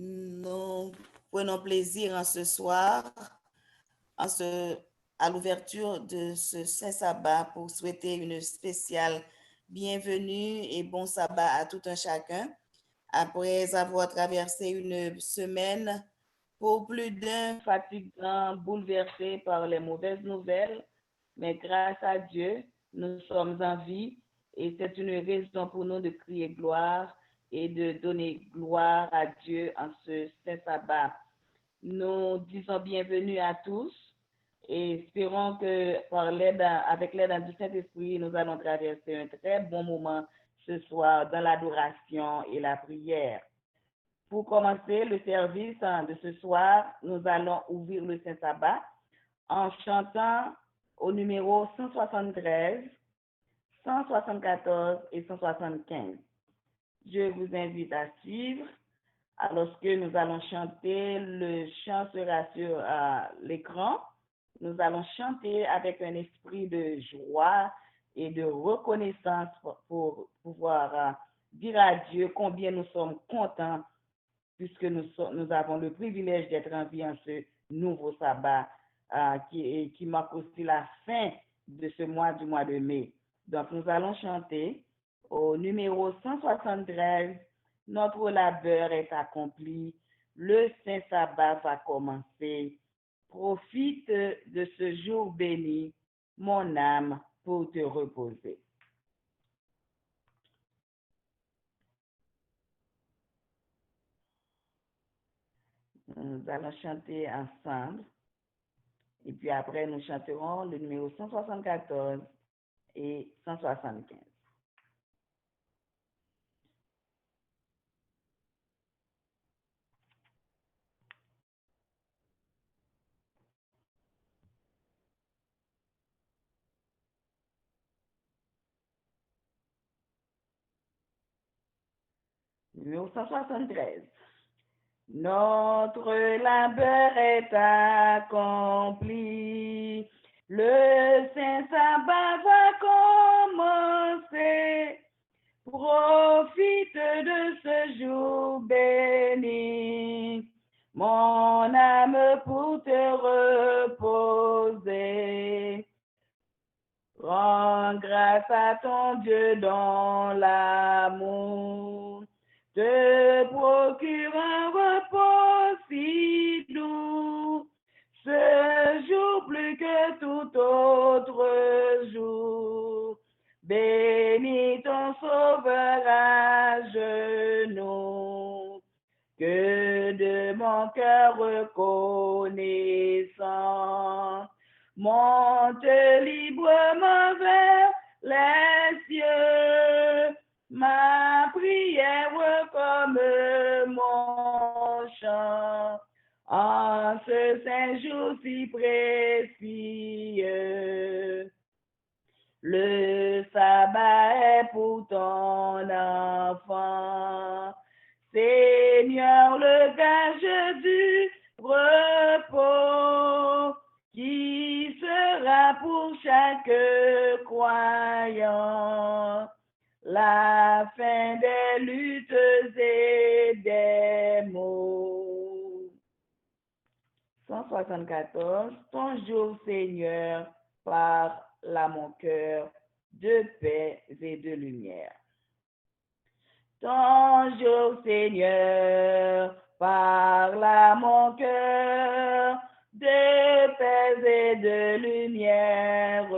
Nous prenons plaisir en ce soir, à l'ouverture de ce Saint Sabbat pour souhaiter une spéciale bienvenue et bon sabbat à tout un chacun. Après avoir traversé une semaine pour plus d'un fatigant, bouleversé par les mauvaises nouvelles, mais grâce à Dieu, nous sommes en vie et c'est une raison pour nous de crier gloire et de donner gloire à Dieu en ce Saint Sabbat. Nous disons bienvenue à tous et espérons que avec l'aide du Saint-Esprit, nous allons traverser un très bon moment ce soir dans l'adoration et la prière. Pour commencer le service de ce soir, nous allons ouvrir le Saint Sabbat en chantant au numéro 173, 174 et 175. Je vous invite à suivre. Alors que nous allons chanter, le chant sera sur l'écran. Nous allons chanter avec un esprit de joie et de reconnaissance pour pouvoir dire à Dieu combien nous sommes contents puisque nous avons le privilège d'être en vie en ce nouveau sabbat qui marque aussi la fin de ce mois du mois de mai. Donc, nous allons chanter au numéro 173, notre labeur est accompli, le Saint Sabbat va commencer. Profite de ce jour béni, mon âme, pour te reposer. Nous allons chanter ensemble. Et puis après, nous chanterons le numéro 174 et 175. Numéro 173. Notre labeur est accompli. Le Saint Sabbat va commencer. Profite de ce jour béni, mon âme, pour te reposer. Rends grâce à ton Dieu dans l'amour, te procure un repos si doux, ce jour plus que tout autre jour. Bénis ton Sauveur à genoux, que de mon cœur reconnaissant, monte librement vers les cieux, ma prière comme mon chant, en ce saint jour si précieux. Le sabbat est pour ton enfant, Seigneur, le gage du repos, qui sera pour chaque croyant la fin des luttes et des maux. 174. Ton jour, Seigneur, par là mon cœur de paix et de lumière. Ton jour, Seigneur, parle à mon cœur de paix et de lumière.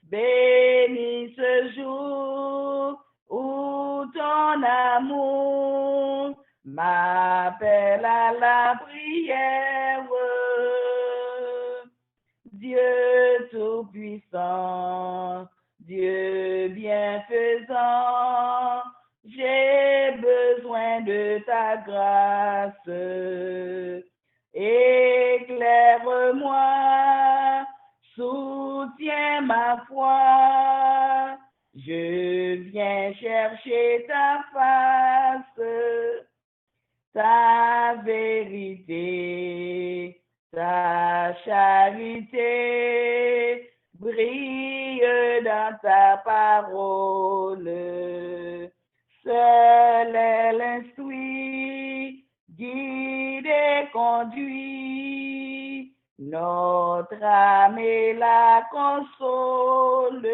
Bénis ce jour où ton amour m'appelle à la prière. Dieu tout-puissant, Dieu bienfaisant, j'ai besoin de ta grâce. Éclaire-moi, soutiens ma foi, je viens chercher ta face, ta vérité, ta charité brille dans ta parole. Seul est l'instruit conduit, notre âme et la console.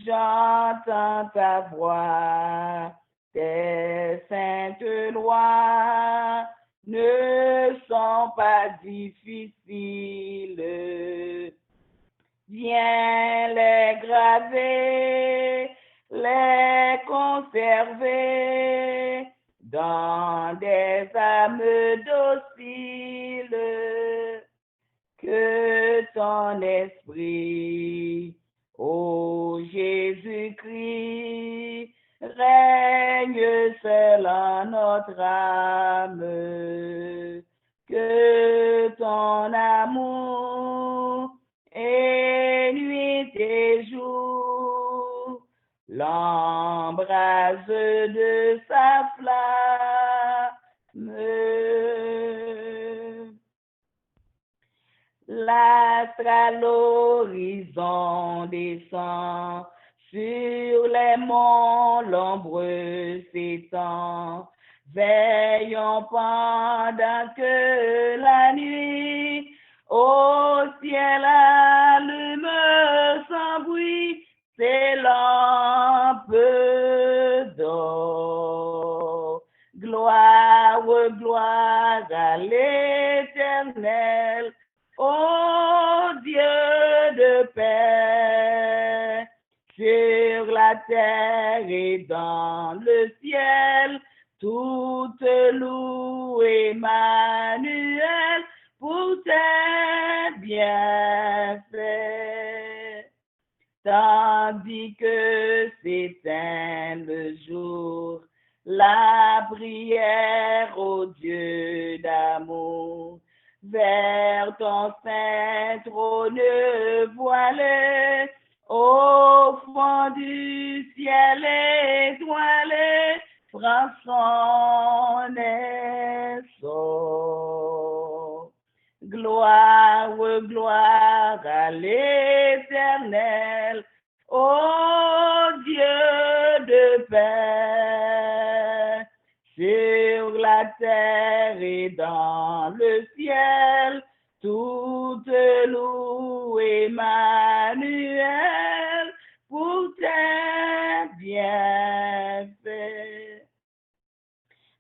J'entends ta voix, tes saintes lois ne sont pas difficiles. Viens les graver, les conserver dans des âmes dociles. Que ton esprit, ô Jésus-Christ, règne seul en notre âme. Que ton amour et nuit et jour l'embrase de sa flamme. L'astre à l'horizon descend, sur les monts l'ombre s'étend. Veillons pendant que la nuit au ciel allume sans bruit ses lampes d'or. Gloire, gloire à l'Éternel, ô Dieu de paix, sur la terre et dans le ciel, toutes louent Emmanuel pour tes bienfaits. Tandis que s'éteint le jour, la prière au Dieu d'amour, vers ton saint trône voilé, au fond du ciel étoilé, prend son essor. Gloire, gloire à l'Éternel, ô Dieu de paix, sur la terre et dans le ciel, toutes louent Emmanuel pour tes bienfaits.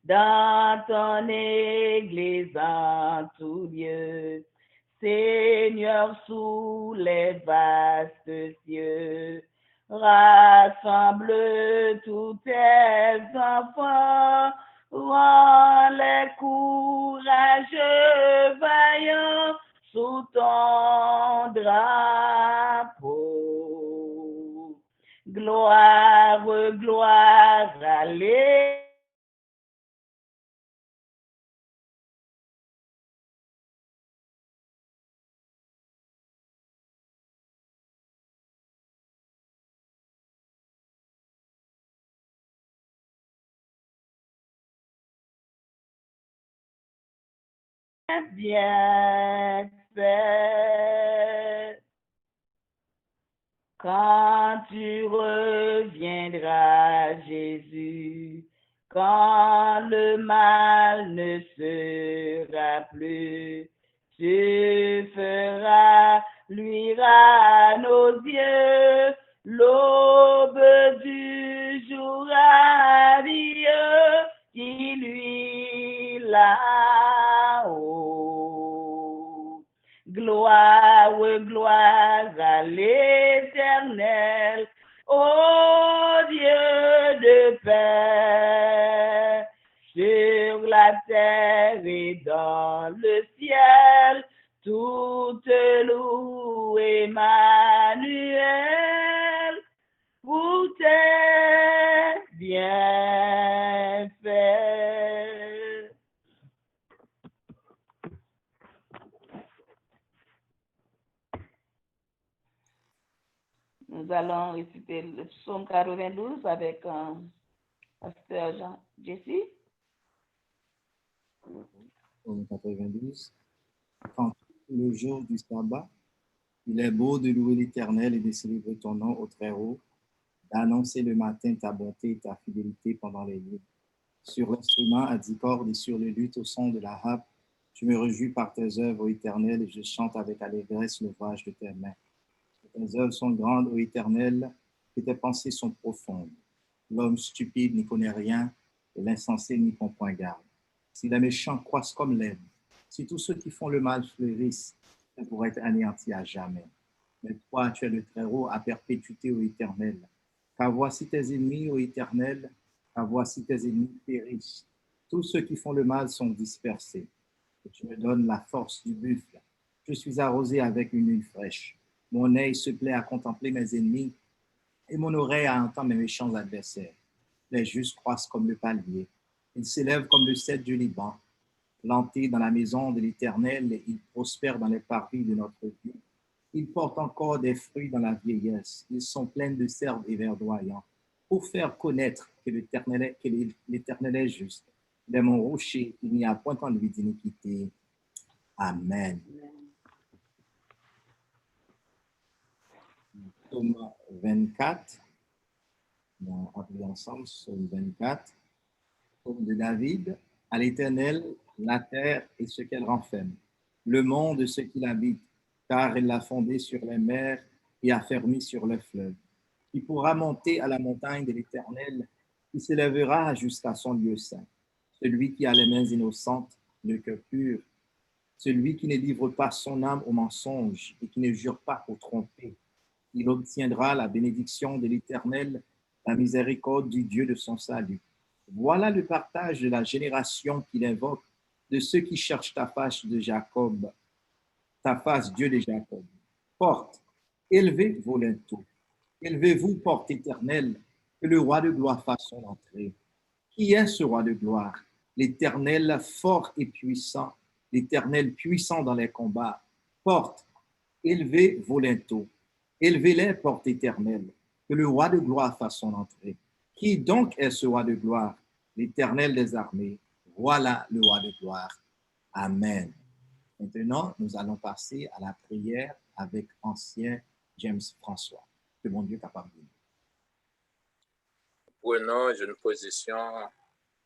Dans ton église en tout lieu, Seigneur, sous les vastes cieux, rassemble tous tes enfants, rends-les courageux, vaillants, sous ton drapeau. Gloire, gloire à l'Éternel. Bien fait. Quand tu reviendras, Jésus, quand le mal ne sera plus, tu feras luire à nos yeux l'aube du jour radieux qui luit là-haut. Gloire, gloire à l'Éternel, ô Dieu de paix, sur la terre et dans le ciel, toutes louent Emmanuel pour tes bienfaits. Nous allons réciter le psaume 92 avec Pasteur Jean Jessie. Psaume 92. Quand le jour du sabbat, il est beau de louer l'Éternel et de célébrer ton nom au Très-Haut, d'annoncer le matin ta bonté et ta fidélité pendant les nuits. sur l'instrument à 10 cordes et sur le luth au son de la harpe. Je me réjouis par tes œuvres, ô Éternel, et je chante avec allégresse l'ouvrage de tes mains. Tes œuvres sont grandes, ô Éternel, et tes pensées sont profondes. L'homme stupide n'y connaît rien, et l'insensé n'y prend point garde. Si les méchants croissent comme l'herbe, si tous ceux qui font le mal fleurissent, ça pourrait être anéanti à jamais. Mais toi, tu es le Très-Haut à perpétuité, ô Éternel. Car voici tes ennemis, ô Éternel, car voici tes ennemis périssent. Tous ceux qui font le mal sont dispersés. Et tu me donnes la force du buffle. Je suis arrosé avec une huile fraîche. Mon œil se plaît à contempler mes ennemis et mon oreille à entendre mes méchants adversaires. Les justes croissent comme le palmier. Ils s'élèvent comme le cèdre du Liban. Plantés dans la maison de l'Éternel, ils prospèrent dans les parvis de notre vie. Ils portent encore des fruits dans la vieillesse. Ils sont pleins de cerves et verdoyants. Pour faire connaître que l'Éternel est juste. Il est mon rocher, il n'y a point en lui d'iniquité. Amen. Psaume 24. On va appeler ensemble Psaume 24. Psaume de David. À l'Éternel, la terre et ce qu'elle renferme, le monde et ce qu'il habite, car il l'a fondé sur les mers et affermi sur le fleuve. Qui pourra monter à la montagne de l'Éternel, qui s'élèvera jusqu'à son lieu saint. Celui qui a les mains innocentes, le cœur pur, celui qui ne livre pas son âme au mensonge et qui ne jure pas pour tromper. Il obtiendra la bénédiction de l'Éternel, la miséricorde du Dieu de son salut. Voilà le partage de la génération qu'il invoque, de ceux qui cherchent ta face de Jacob, ta face, Dieu de Jacob. Porte, élevez vos linteaux, élevez-vous, porte éternelle, que le roi de gloire fasse son entrée. Qui est ce roi de gloire? L'Éternel fort et puissant, l'Éternel puissant dans les combats. Porte, élevez vos linteaux, élevez-les, porte éternelle, que le roi de gloire fasse son entrée. Qui donc est ce roi de gloire? L'Éternel des armées. Voilà le roi de gloire. Amen. Maintenant, nous allons passer à la prière avec ancien James François. Que mon Dieu capable de nous. Prenons une position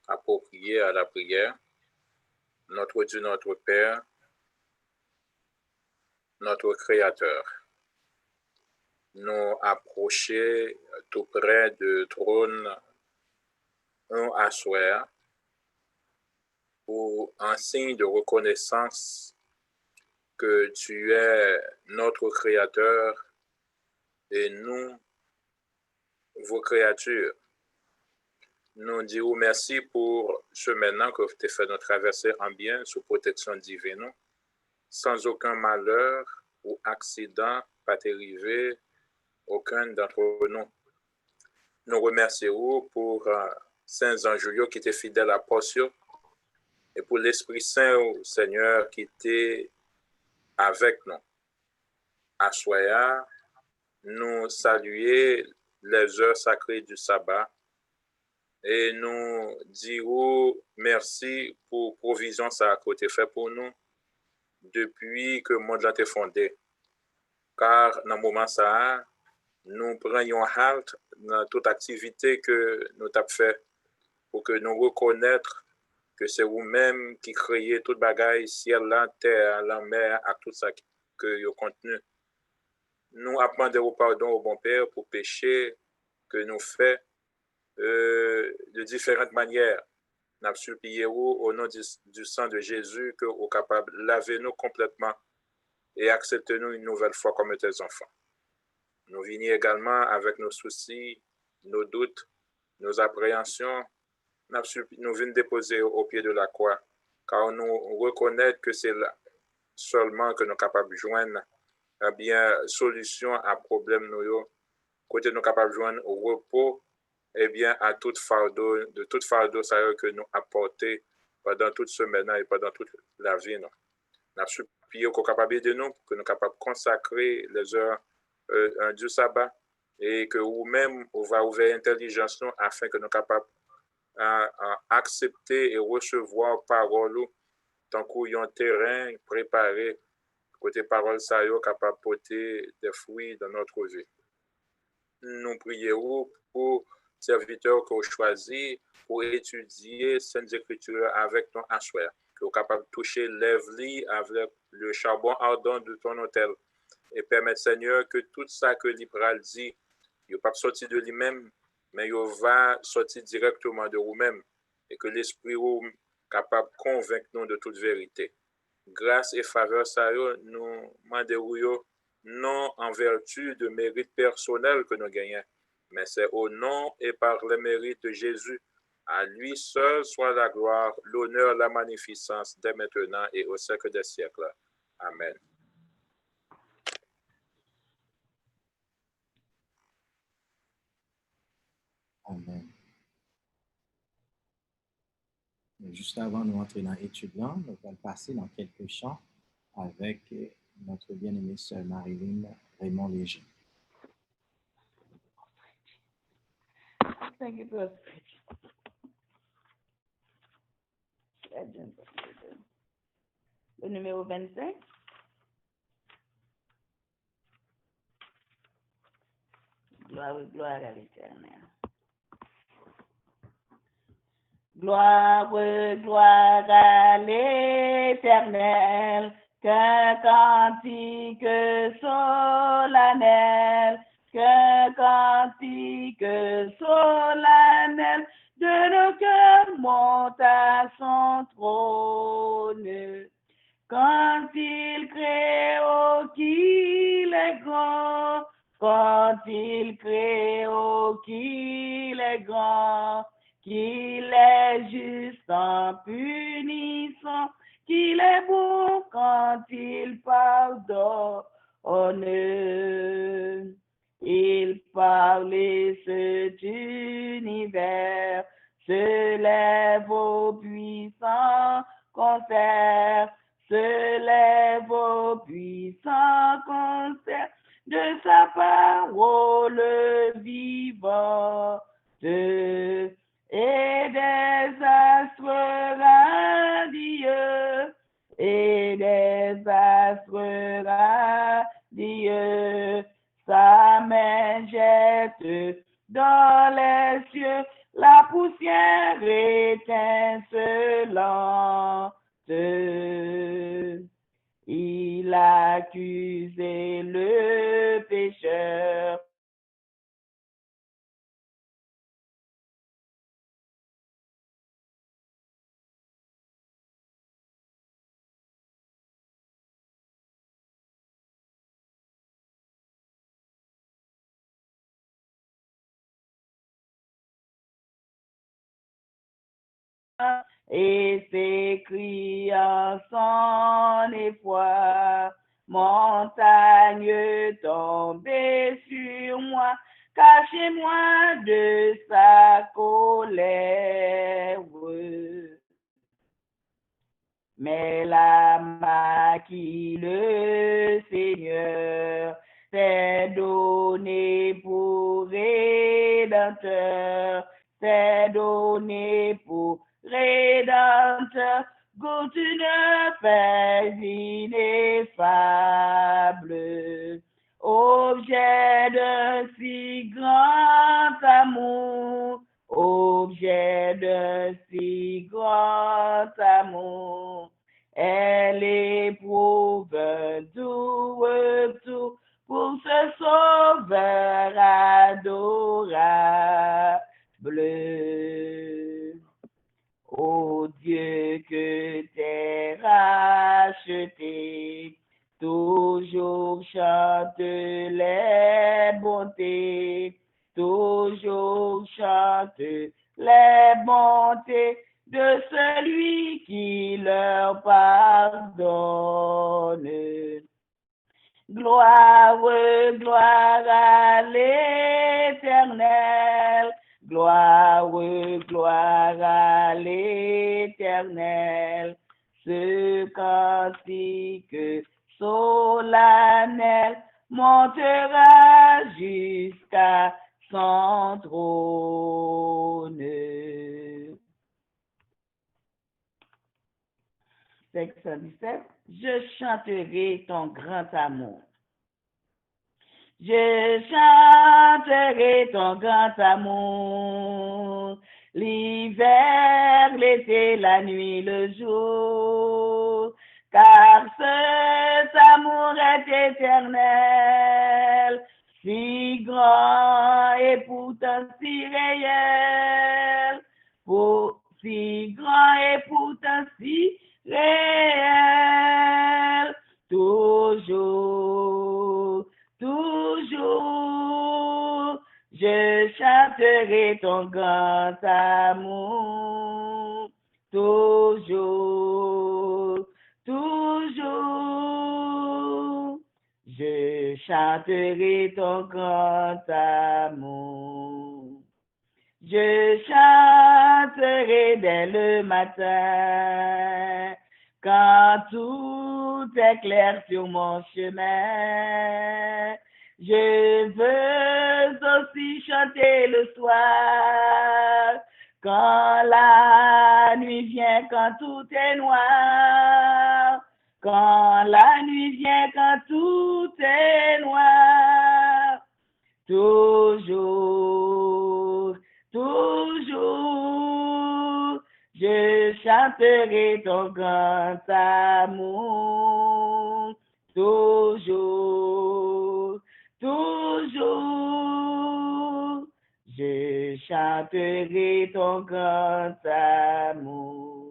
appropriée à la prière. Notre Dieu, notre Père, notre Créateur, nous approcher tout près du trône à soi pour un signe de reconnaissance que tu es notre Créateur et nous, vos créatures. Nous disons merci pour ce maintenant que tu as fait notre traversée en bien sous protection divine, sans aucun malheur ou accident pas arrivé, aucun d'entre nous. Nous remercions pour Saint Angelio qui était fidèle à Portio et pour l'Esprit Saint, Seigneur, qui était avec nous. À Soya, nous saluer les heures sacrées du sabbat et nous dirons merci pour provision ça a été fait pour nous depuis que le monde a été fondé. Car dans le moment ça, nous prenions halte dans toute activité que nous avons fait pour que nous reconnaître que c'est vous-même qui créez toute bagaille, ciel, la terre, la mer, et tout ça que vous contenu. Nous demandons pardon au bon Père pour péché que nous faisons de différentes manières. Nous supplions au nom du sang de Jésus que vous capable de laver nous complètement et accepter nous une nouvelle fois comme tes enfants. Nous venons également avec nos soucis, nos doutes, nos appréhensions. Nous venons déposer au pied de la croix, car nous reconnaissons que c'est là seulement que nous sommes capables de joindre solution à problème nous, côté nous sommes capables de joindre au repos, à tout fardeau que nous apportons pendant toute semaine et pendant toute la vie. Nous supplions qu'on capable de nous, que nous capables de consacrer les heures du sabbat et que vous-même, vous va ouvrir l'intelligence afin que nous capables à accepter et recevoir parole tant qu'il y a un terrain préparé côté parole ça est capable de porter des fruits dans notre vie. Nous prions pour serviteurs qu'on choisit pour étudier Saintes Écritures avec nous à soir. Que vous capable de toucher l'œuvre avec le charbon ardent de ton autel. Et permettre, Seigneur, que tout ça que l'Ibral dit, il ne va pas sortir de lui-même, mais il va sortir directement de vous-même. Et que l'Esprit est capable de convaincre nous de toute vérité. Grâce et faveur, ça nous demandons non en vertu de mérite personnel que nous gagnons, mais c'est au nom et par le mérite de Jésus. À lui seul soit la gloire, l'honneur, la magnificence dès maintenant et au siècle des siècles. Amen. Amen. Mais juste avant de rentrer dans l'étude, nous allons passer dans quelques chants avec notre bien-aimée sœur Marilyn Raymond Léger. Thank you, le numéro 25. Gloire à l'Éternel. Gloire, gloire à l'Éternel, qu'un cantique solennel, qu'un cantique solennel de nos cœurs monte à son trône. Quand il crée, oh, qu'il est grand, quand il crée, oh, qu'il est grand, qu'il est juste en punissant, qu'il est bon quand il pardonne. Il parle et cet univers se lève au puissant concert, se lève au puissant concert de sa parole vivante et des astres radieux, et des astres radieux. Sa main jette dans les cieux la poussière étincelante. Il accusait le pécheur. Et ses cris en son effroi, montagne tombée sur moi, cachez-moi de sa colère. Mais la main qui le Seigneur s'est donné pour rédempteur, s'est donné pour rédempteur, goûte une paix ineffable, objet d'un si grand amour, objet d'un si grand amour. Elle éprouve tout retour pour ce sauveur adorable. Ô Dieu que t'es racheté, toujours chante les bontés, toujours chante les bontés de celui qui leur pardonne. Gloire, gloire à l'Éternel, gloire, gloire à l'Éternel. Ce cantique solennel montera jusqu'à son trône. Verset 17. Je chanterai ton grand amour. Je chanterai ton grand amour, l'hiver, l'été, la nuit, le jour, car cet amour est éternel, si grand et pourtant si réel, si grand et pourtant si réel, toujours, toujours, je chanterai ton grand amour, toujours, toujours, je chanterai ton grand amour. Je chanterai dès le matin, quand tout est clair sur mon chemin. Je veux aussi chanter le soir, quand la nuit vient, quand tout est noir. Quand la nuit vient, quand tout est noir. Toujours, toujours, je chanterai ton grand amour. Toujours, toujours, je chanterai ton grand amour.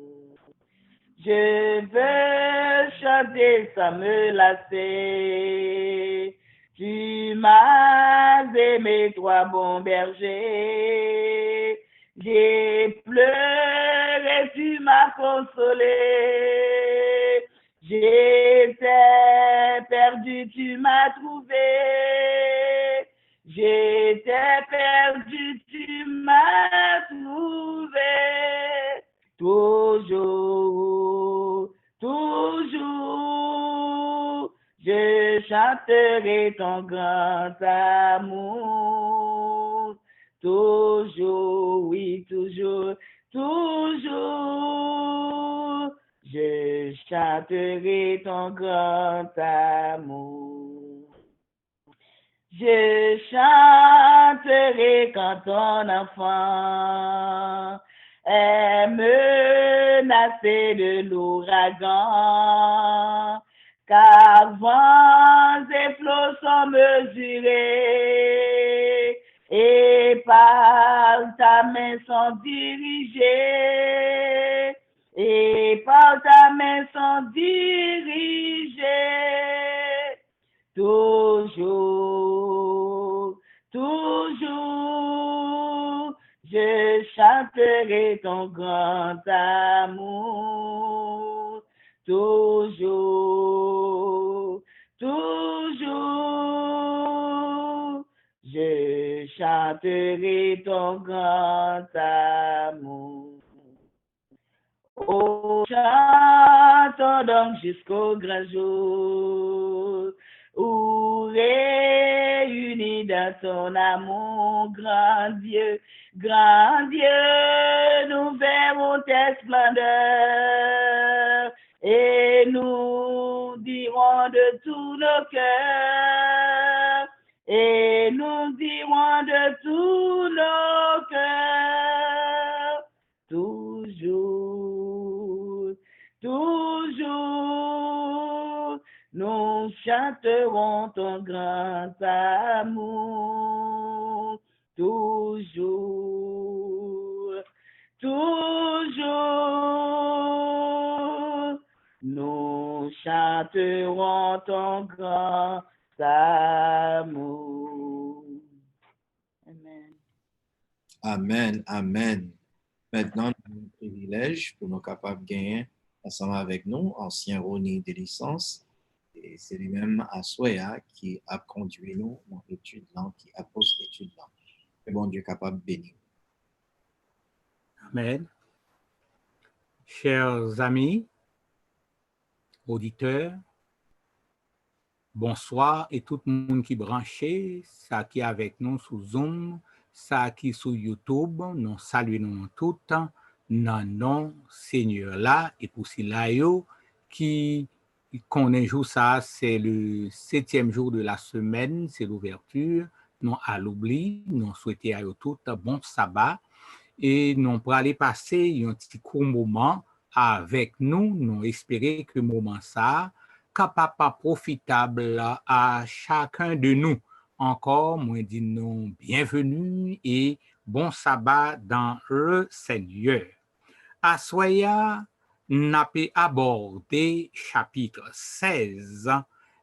Je veux chanter sans me lasser. Tu m'as aimé, toi, bon berger. J'ai pleuré, tu m'as consolé. J'étais perdu, tu m'as trouvé. J'étais perdu, tu m'as trouvé. Toujours, toujours, je chanterai ton grand amour. Toujours, oui, toujours, toujours, je chanterai ton grand amour. Je chanterai quand ton enfant est menacé de l'ouragan, car vents et flots sont mesurés et par ta main sont dirigés, et par ta main sont dirigés. Toujours, toujours, je chanterai ton grand amour. Toujours, toujours, je chanterai ton grand amour. Oh, chantons donc jusqu'au grand jour, où réunis dans ton amour, grand Dieu, nous verrons tes splendeurs et nous dirons de tous nos cœurs, et nous dirons de tous nos cœurs, toujours, toujours, nous chanterons ton grand amour, toujours, toujours, nous chanterons ton grand amour. Amen. Amen, amen. Maintenant, nous avons le privilège pour nous capables de gagner ensemble avec nous, ancien Roni de licence. Et c'est lui-même à Soya qui a conduit nous dans l'étude là, qui a posé l'étude là. Que bon Dieu capable de bénir. Amen. Chers amis, auditeurs, bonsoir et tout le monde qui est branché, ça qui est avec nous sur Zoom, ça qui est sur YouTube, nous saluons tout le nom Seigneur là et pour ceux-là qui qu'on est jour ça, c'est le 7e jour de la semaine, c'est l'ouverture. Non à l'oubli, nous souhaitons à tout un bon sabbat et nous pour aller passer un petit court moment avec nous, nous espérer que le moment ça capable profitable à chacun de nous. Encore, moi dis nous bienvenue et bon sabbat dans le Seigneur. À Soya, n'a pas abordé chapitre 16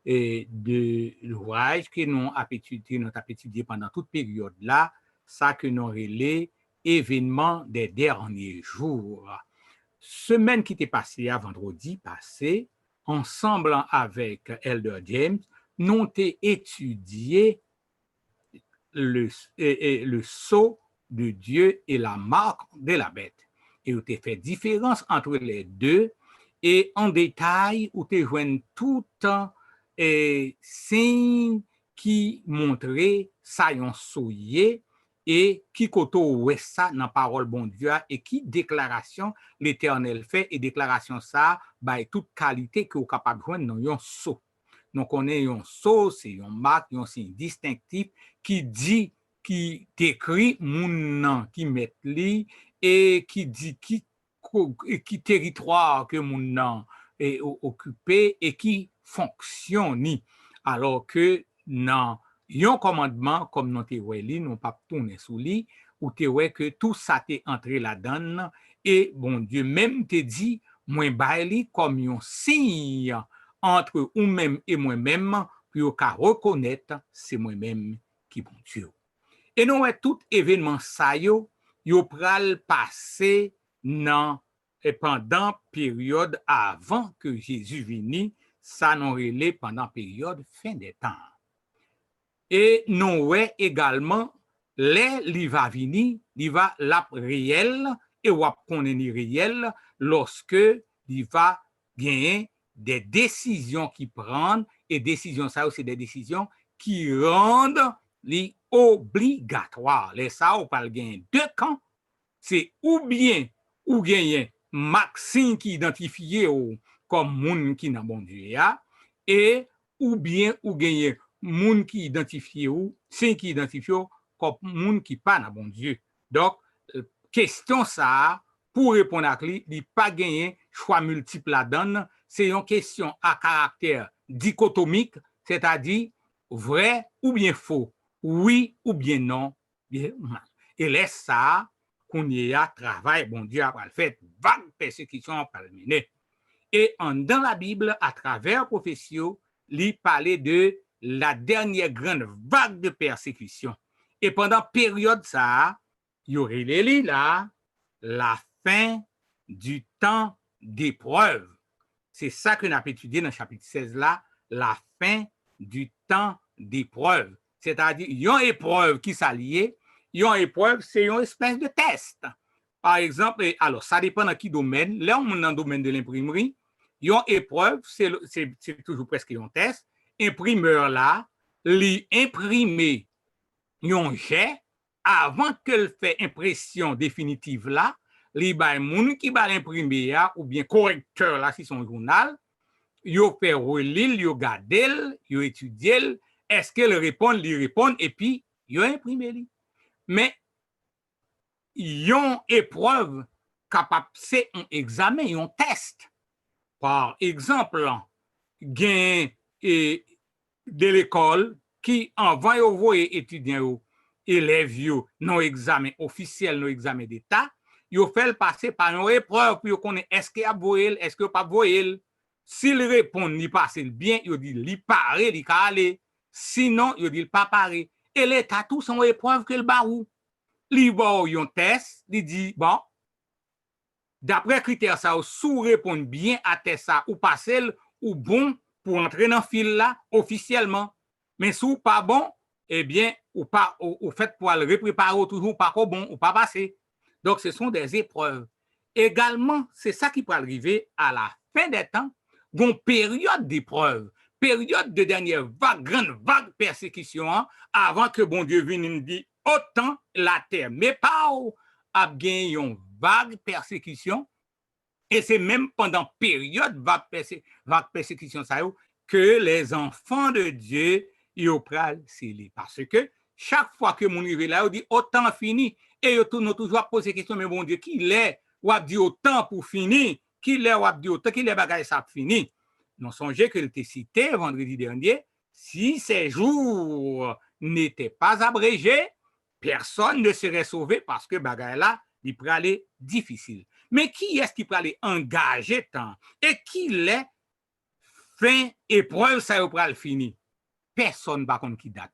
de l'ouvrage que nous avons étudié pendant toute période là, ça que nous relais événements des derniers jours. Semaine qui était passée à vendredi passé, ensemble avec Elder James, nous avons étudié le sceau de Dieu et la marque de la bête. Et où tu fait différence entre les deux et en détail où tu joins tout signe qui montrait ça yon souillé et qui koto ouest ça dans parole bon Dieu et qui déclaration l'Éternel fait et déclaration ça by toute qualité que vous capable joindre dans yon sceau. Donc on est yon sceau, c'est yon marque, yon signe distinctif qui dit qui décrit moun qui met li et qui dit qui territoire que moun nan est occupé et qui fonctionne alors que dans un commandement comme nous te wè nous pas tourner sous li ou te wè que tout ça t'est entré là-dedans et bon Dieu même te dit moi bay li comme un signe entre ou même et moi-même pour qu'à reconnaître c'est moi-même qui bon Dieu. Et nous tout événement ça yo pral passer dans et pendant période avant que Jésus vini, ça nous relait pendant période fin des temps. Et nous également les li va vini, li va la réel et wap konnen réel lorsque il va gagner des décisions qui prennent et décisions ça c'est des décisions qui rendent li obligatoire. Les ça ou pas gagner deux camps, c'est ou bien ou gagner Maxime qui identifié comme moun qui n'a bon Dieu et ou bien ou gagner moun qui identifié ou c'est qui identifié comme moun qui pas n'a bon Dieu. Donc question ça pour répondre à lui, il pas gagner choix multiple la donne, c'est une question à caractère dichotomique, c'est-à-dire vrai ou bien faux, oui ou bien non, bien mal. Et laisse ça qu'on y a travail, bon Dieu a fait vague persécution par le mener. Et dans la Bible, à travers prophéties, il parlait de la dernière grande vague de persécution. Et pendant période ça, il y aurait les là, la fin du temps d'épreuve. C'est ça que nous avons étudié dans le chapitre 16 là, la fin du temps d'épreuve. C'est-à-dire, il y a une épreuve qui s'allie. Une épreuve, c'est une espèce de test. Par exemple, alors ça dépend dans quel domaine. Là, on est dans le domaine de l'imprimerie. Une épreuve, c'est toujours presque un test. Imprimeur là, lui imprimer un jet avant qu'elle fait impression définitive là, li bay moun qui va l'imprimer ou bien correcteur là si son journal, yo fait relire, yo garder, yo étudier, est-ce qu'elle répond, lui répond et puis yo imprimer li. Mais yon épreuve capable c'est un examen, un test. Par exemple, gen de l'école qui envoie envoyer étudiants élèves yo non examen officiel, non examen d'état, yo fait passer par une épreuve pour connaître est-ce qu'il a voyé, est-ce qu'il pas voyé. S'il répond ni passe bien, yo dit li paré, li ka aller. Sinon, yo dit pas paré. Et l'état tout son épreuve que le barou. Li bo yon test, li dit bon, d'après critères ça, sous répondre bien à test ça ou passer ou bon pour entrer dans fil là officiellement. Mais sous pas bon, eh bien, ou pas au fait pour le repréparer toujours pas bon ou pas passer. Donc ce sont des épreuves. Également, c'est ça qui peut arriver à la fin des temps, une période d'épreuve, période de dernière vague, grande vague persécution avant que bon Dieu vienne nous dire autant la terre, mais pas à gagner une vague persécution Et c'est même pendant période va persécution ça que les enfants de Dieu ils pral scellé parce que chaque fois que mon arrive là, on dit autant fini et ils tournent toujours poser question mais bon Dieu qui l'est ou a dit autant pour finir, qui l'est ou a dit autant qui l'est bagaille ça fini. Non songez que était cité vendredi dernier, si ces jours n'étaient pas abrégés, personne ne serait sauvé parce que bagaille là il pourrait aller difficile. Mais qui est-ce qui peut aller engager tant? Et qui l'est fin épreuve, ça va le fini? Personne par contre qui date.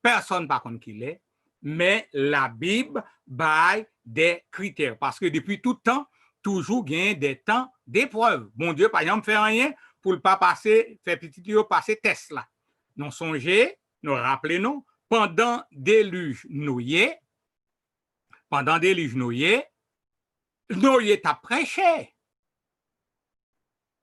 Personne par contre qui l'est. Mais la Bible baille des critères. Parce que depuis tout temps, toujours gagne des temps d'épreuve. Bon Dieu, par exemple, fait rien pour ne pas passer, faire petit passer test là. Nous songez, nous rappelons, pendant déluge Noé, Noé t'a prêché.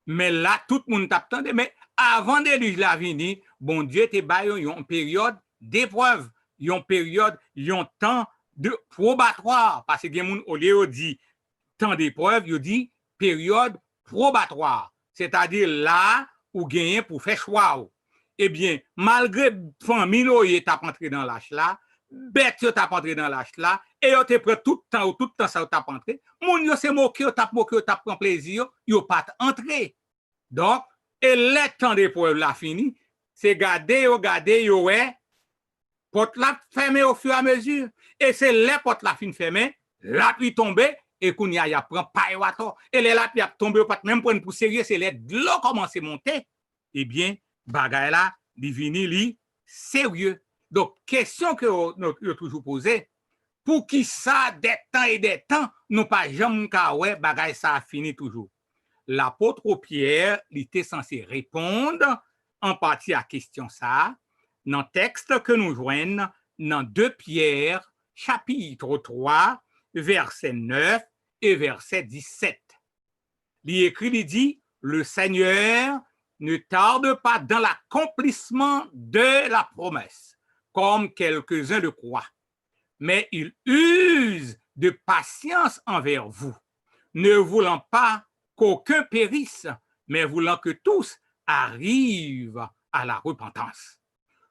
Mais là, tout le monde t'attendait. Mais avant déluge la vini, bon Dieu te baille une période d'épreuve, une période, un temps de probatoire. Parce que les gens, au lieu de dire temps d'épreuve, ils dit période probatoire. C'est-à-dire là où gagner pour faire choix. Eh bien, malgré famille, Noé t'a entré dans l'âge là, bête yo t'a entré dans l'âge là, et yo te prend tout le temps ça t'a entré. Moun yo se moqué, yo t'a prend plaisir, yo pas entré. Donc, et le temps d'épreuve la fini, c'est garder yo ouais, porte la fermée au fur et à mesure. Et c'est les porte la fin fermée, la pluie tombée, et qu'on y a prend paille wato. Et les la pluie a tombé, pas même prendre pour sérieux, c'est les de l'eau commence à monter. Eh bien, bagay là, li vini li sérieux. Donc, question que nous toujours posée, pour qui ça, des temps et des temps, nous pas jamais ouais, bagay ça a fini toujours. L'apôtre Pierre, il était censé répondre en partie à la question ça, dans le texte que nous joignons dans 2 Pierre, chapitre 3, verset 9 et verset 17. Il écrit, il dit, le Seigneur ne tarde pas dans l'accomplissement de la promesse, comme quelques-uns le croient, mais il use de patience envers vous, ne voulant pas qu'aucun périsse, mais voulant que tous arrivent à la repentance.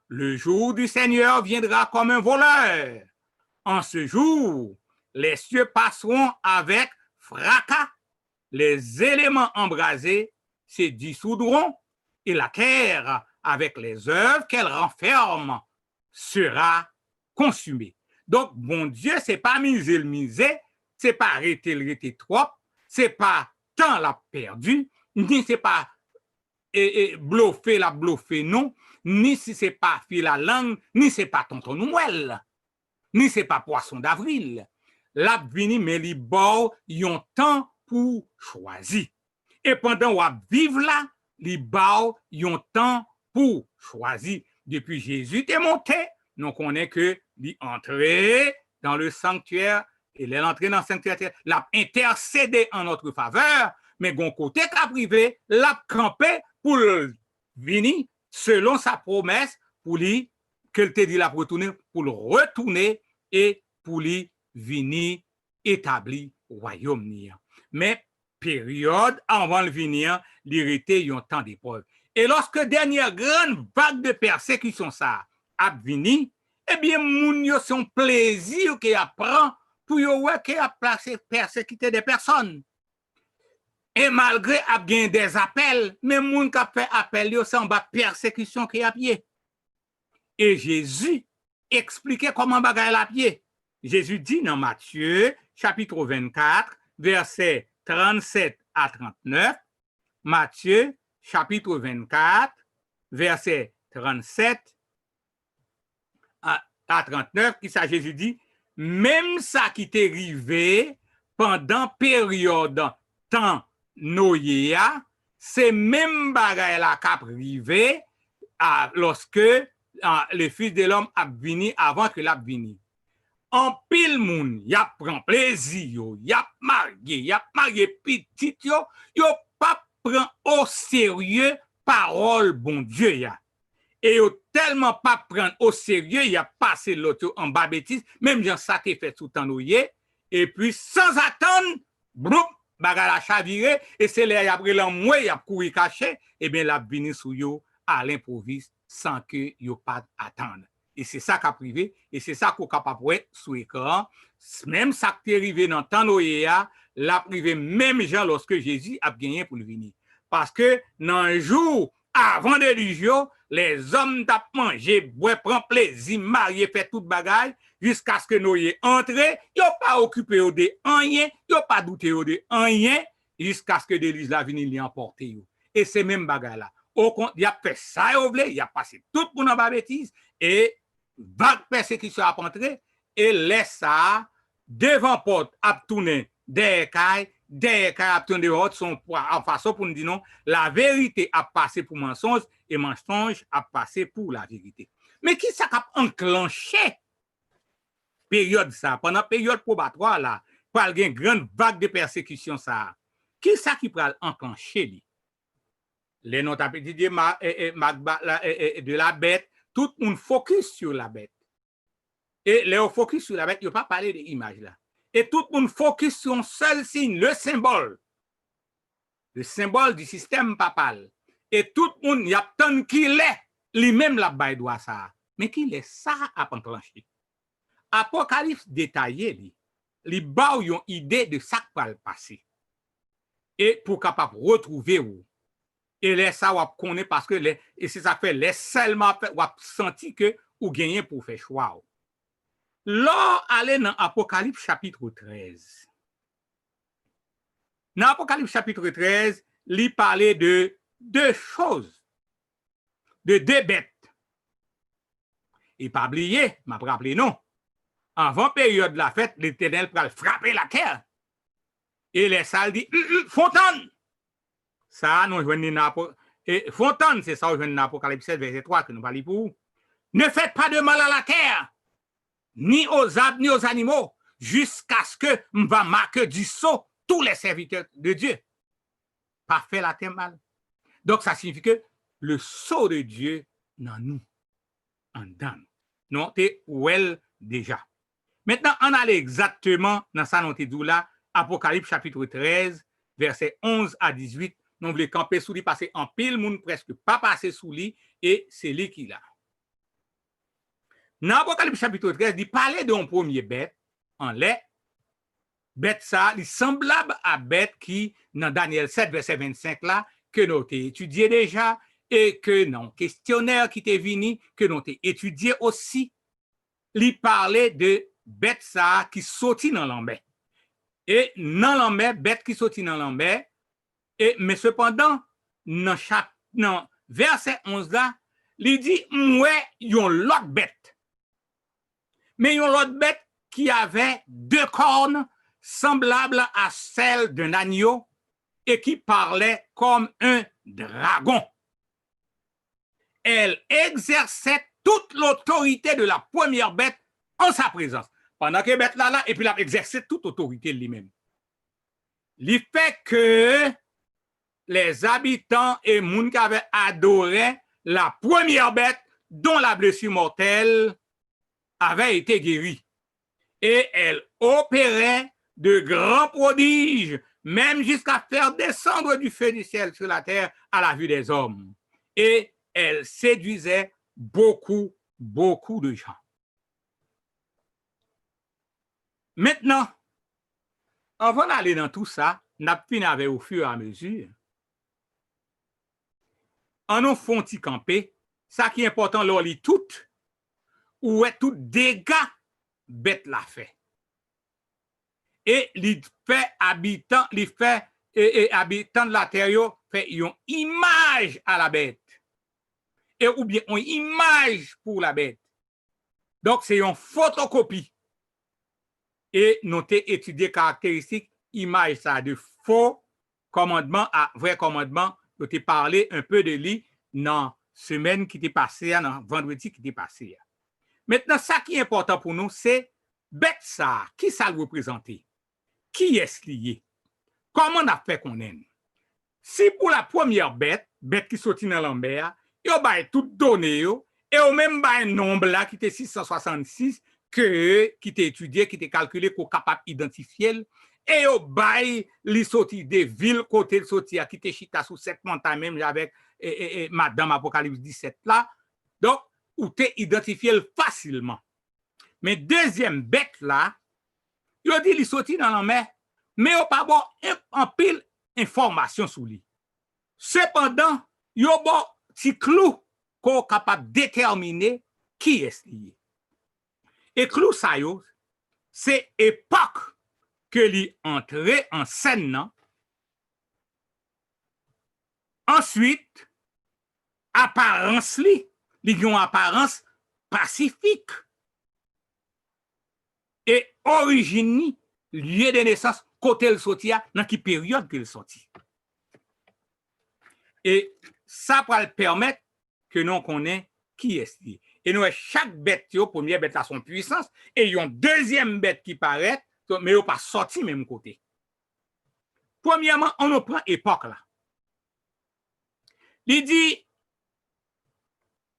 Le jour du Seigneur viendra comme un voleur. En ce jour, les cieux passeront avec fracas, les éléments embrasés se dissoudront et la terre, avec les œuvres qu'elle renferme, sera consumée. Donc, bon Dieu, c'est pas miser le miser, c'est pas arrêter le arrêter trop, c'est pas tant la perdu, ni c'est pas bluffer la bluffer non, ni si c'est pas fil la langue, ni c'est pas tonton Noël, ni c'est pas poisson d'avril. La vini mais li bo yon temps pour choisir. Et pendant qu'on vive là, li bao yon temps pour choisir. Depuis Jésus est monté, nous connaissons que li entré dans le sanctuaire et l'entrée dans le sanctuaire, l'a intercédé en notre faveur, mais gon côté qu'a privé, l'a campé pour venir selon sa promesse pour lui qu'elle te dit la retourner pour le retourner et pour lui venir établir royaume. Mais période avant le venir, l'irrité un temps d'épreuve. Et lorsque dernière grande vague de persécution ça a venu, eh bien moun yo son plaisir qu'il apprend pour yo ouais qu'il a placé persécuter des personnes. Et malgré a bien des appels, mais moun qui a fait appel yo c'est en bas persécution qui a pied. Et Jésus expliquait comment bagay la pied. Jésus dit dans Matthieu chapitre 24 verset 37 à 39, Matthieu chapitre 24 verset 37 à 39, qui ça Jésus dit, même ça qui t'est arrivé pendant période temps Noé, c'est même bagaille la cap arrivé lorsque le Fils de l'homme a venu avant que l'a venu. En pile moun, y a prend plaisir, y a marié petit yo pas prend au sérieux parole bon Dieu ya. Et yo tellement pas prendre au sérieux, y a passé l'autre en bas bêtise, même Jean ça t'est fait tout en noué, et puis sans attendre, broup, baga la chaviré, et c'est là, après l'enmoué, il a couru caché, et bien, la vini sous yo à l'improviste sans que yo pas attendre. Et c'est ça qu'a privé, et c'est ça qu'on capable ouais sous écran. Même ça qui est arrivé dans temps Noéa, la privé même gens lorsque Jésus a gagné pour le venir. Parce que dans un jour avant de l'illusion, les hommes t'a mangé, boire, prendre plaisir, marier, faire toute bagaille, jusqu'à ce que Noé entre, ils n'ont pas occupé de rien, ils n'ont pas douté de rien, jusqu'à ce que l'Église la vienne l'y emporter. Et c'est même bagaille là. Au compte, il a fait ça, il a passé tout pour nos bêtises, et vague persécution a entré, et laisse ça devant porte, a tourné des cailles a tourné son en façon pour nous dire non, la vérité a passé pour mensonge, et mensonge a passé pour la vérité. Mais qui ça a enclenché période ça, pendant période probatoire là, pour une grande vague de persécution ça, qui ça qui peut enclencher lui? Les notes à petit de la bête, tout le monde focus sur la bête. Et les focus sur la bête, il ne pas parler de l'image là. Et tout le monde focus sur un seul signe, le symbole du système papal. Et tout le monde, il y a tant qu'il est, lui-même la baille doit ça. Mais qu'il est ça à enclencher. Apocalypse détaillé, il bat une idée de ça qui va le passer. Et pour capable retrouver où. Et les ça on connaît parce que et c'est ça fait les seulement on senti que ou gagner pour faire choix. Là aller dans Apocalypse chapitre 13. Dans Apocalypse chapitre 13, il parlait de deux choses. De deux bêtes. Et pas oublier, m'a rappelé non. Avant période de la fête, l'Éternel va frapper la terre. Et les salles dit fontaine. Ça, nous jouons et fontaine, c'est ça, nous jouons dans Apocalypse 7, verset 3, que nous parlons pour vous. Ne faites pas de mal à la terre, ni aux arbres, ni aux animaux, jusqu'à ce que on va marquer du sceau tous les serviteurs de Dieu. Pas faire la terre mal. Donc, ça signifie que le sceau de Dieu dans nous, en dedans. Non, t'es well déjà. Maintenant, on allait exactement dans ça, nous t'es là, Apocalypse chapitre 13, verset 11 à 18. Nous voulons camper sous lui, passer en pile, moun presque pas passer sous lui, et c'est lui qui l'a. Dans Apocalypse chapitre 13, il parlait d'un premier bête, en lait. Bête ça, il est semblable à bête qui, dans Daniel 7, verset 25 là, que nous avons étudié déjà, et que dans le questionnaire qui était venu, que nous avons étudié aussi. Il parlait de bête ça qui sortit dans l'ambert. Et dans l'ambert, bête qui sortit dans l'ambert, mais cependant, dans verset 11 là, il dit, ouais, yon l'autre bête. Mais yon l'autre bête qui avait deux cornes semblables à celles d'un agneau et qui parlait comme un dragon. Elle exerçait toute l'autorité de la première bête en sa présence. Pendant que bête là, et puis elle exerçait toute autorité lui-même. Il fait que les habitants et moun qui avaient adoré la première bête dont la blessure mortelle avait été guérie. Et elle opérait de grands prodiges, même jusqu'à faire descendre du feu du ciel sur la terre à la vue des hommes. Et elle séduisait beaucoup de gens. Maintenant, avant d'aller dans tout ça, n'a fini avec au fur et à mesure. En nous font y camper, ça qui est important, là, li tout, ou est tout dégâts bête la fait. Et li fait habitant, li fait habitant de la terre, fait une image à la bête. Et ou bien une image pour la bête. Donc, c'est une photocopie. Et nous avons étudié caractéristiques, image ça, de faux commandement à vrai commandement. Nous avons parlé un peu de lui dans la semaine qui était passée, dans vendredi qui était passé. Maintenant, ça qui est important pour nous, c'est bête ça, qui ça le représente? Qui est-ce lié? Comment on a fait qu'on aime? Si pour la première bête qui sortit dans l'ambert, il y a tout donné, et au même un nombre là qui était 666, qui était étudié, qui était calculé, qu'on est capable d'identifier, et yo bay li sorti des villes côté le sorti à quitter chita sous cette montagne même avec madame Apocalypse 17 là. Donc ou te identifié facilement. Mais deuxième bête là, yo dit li sorti dans la mer, mais yo pas bon en pile information sur lui. Cependant, yo bon ti clou qu'on capable déterminer qui est lié. Et clou ça yo, c'est époque que li entré en scène nan. Ensuite, apparence li yon apparence pacifique. Et origine ni, lieu de naissance, côté le sorti, dans quelle période que le sorti. Et ça va le permettre que nous connaissons qui est lié. Et nous, chaque bête, première bête a son puissance, et il y a une deuxième bête qui paraît, mais il n'a pas sorti même côté. Premièrement, on nous prend époque là. Il dit,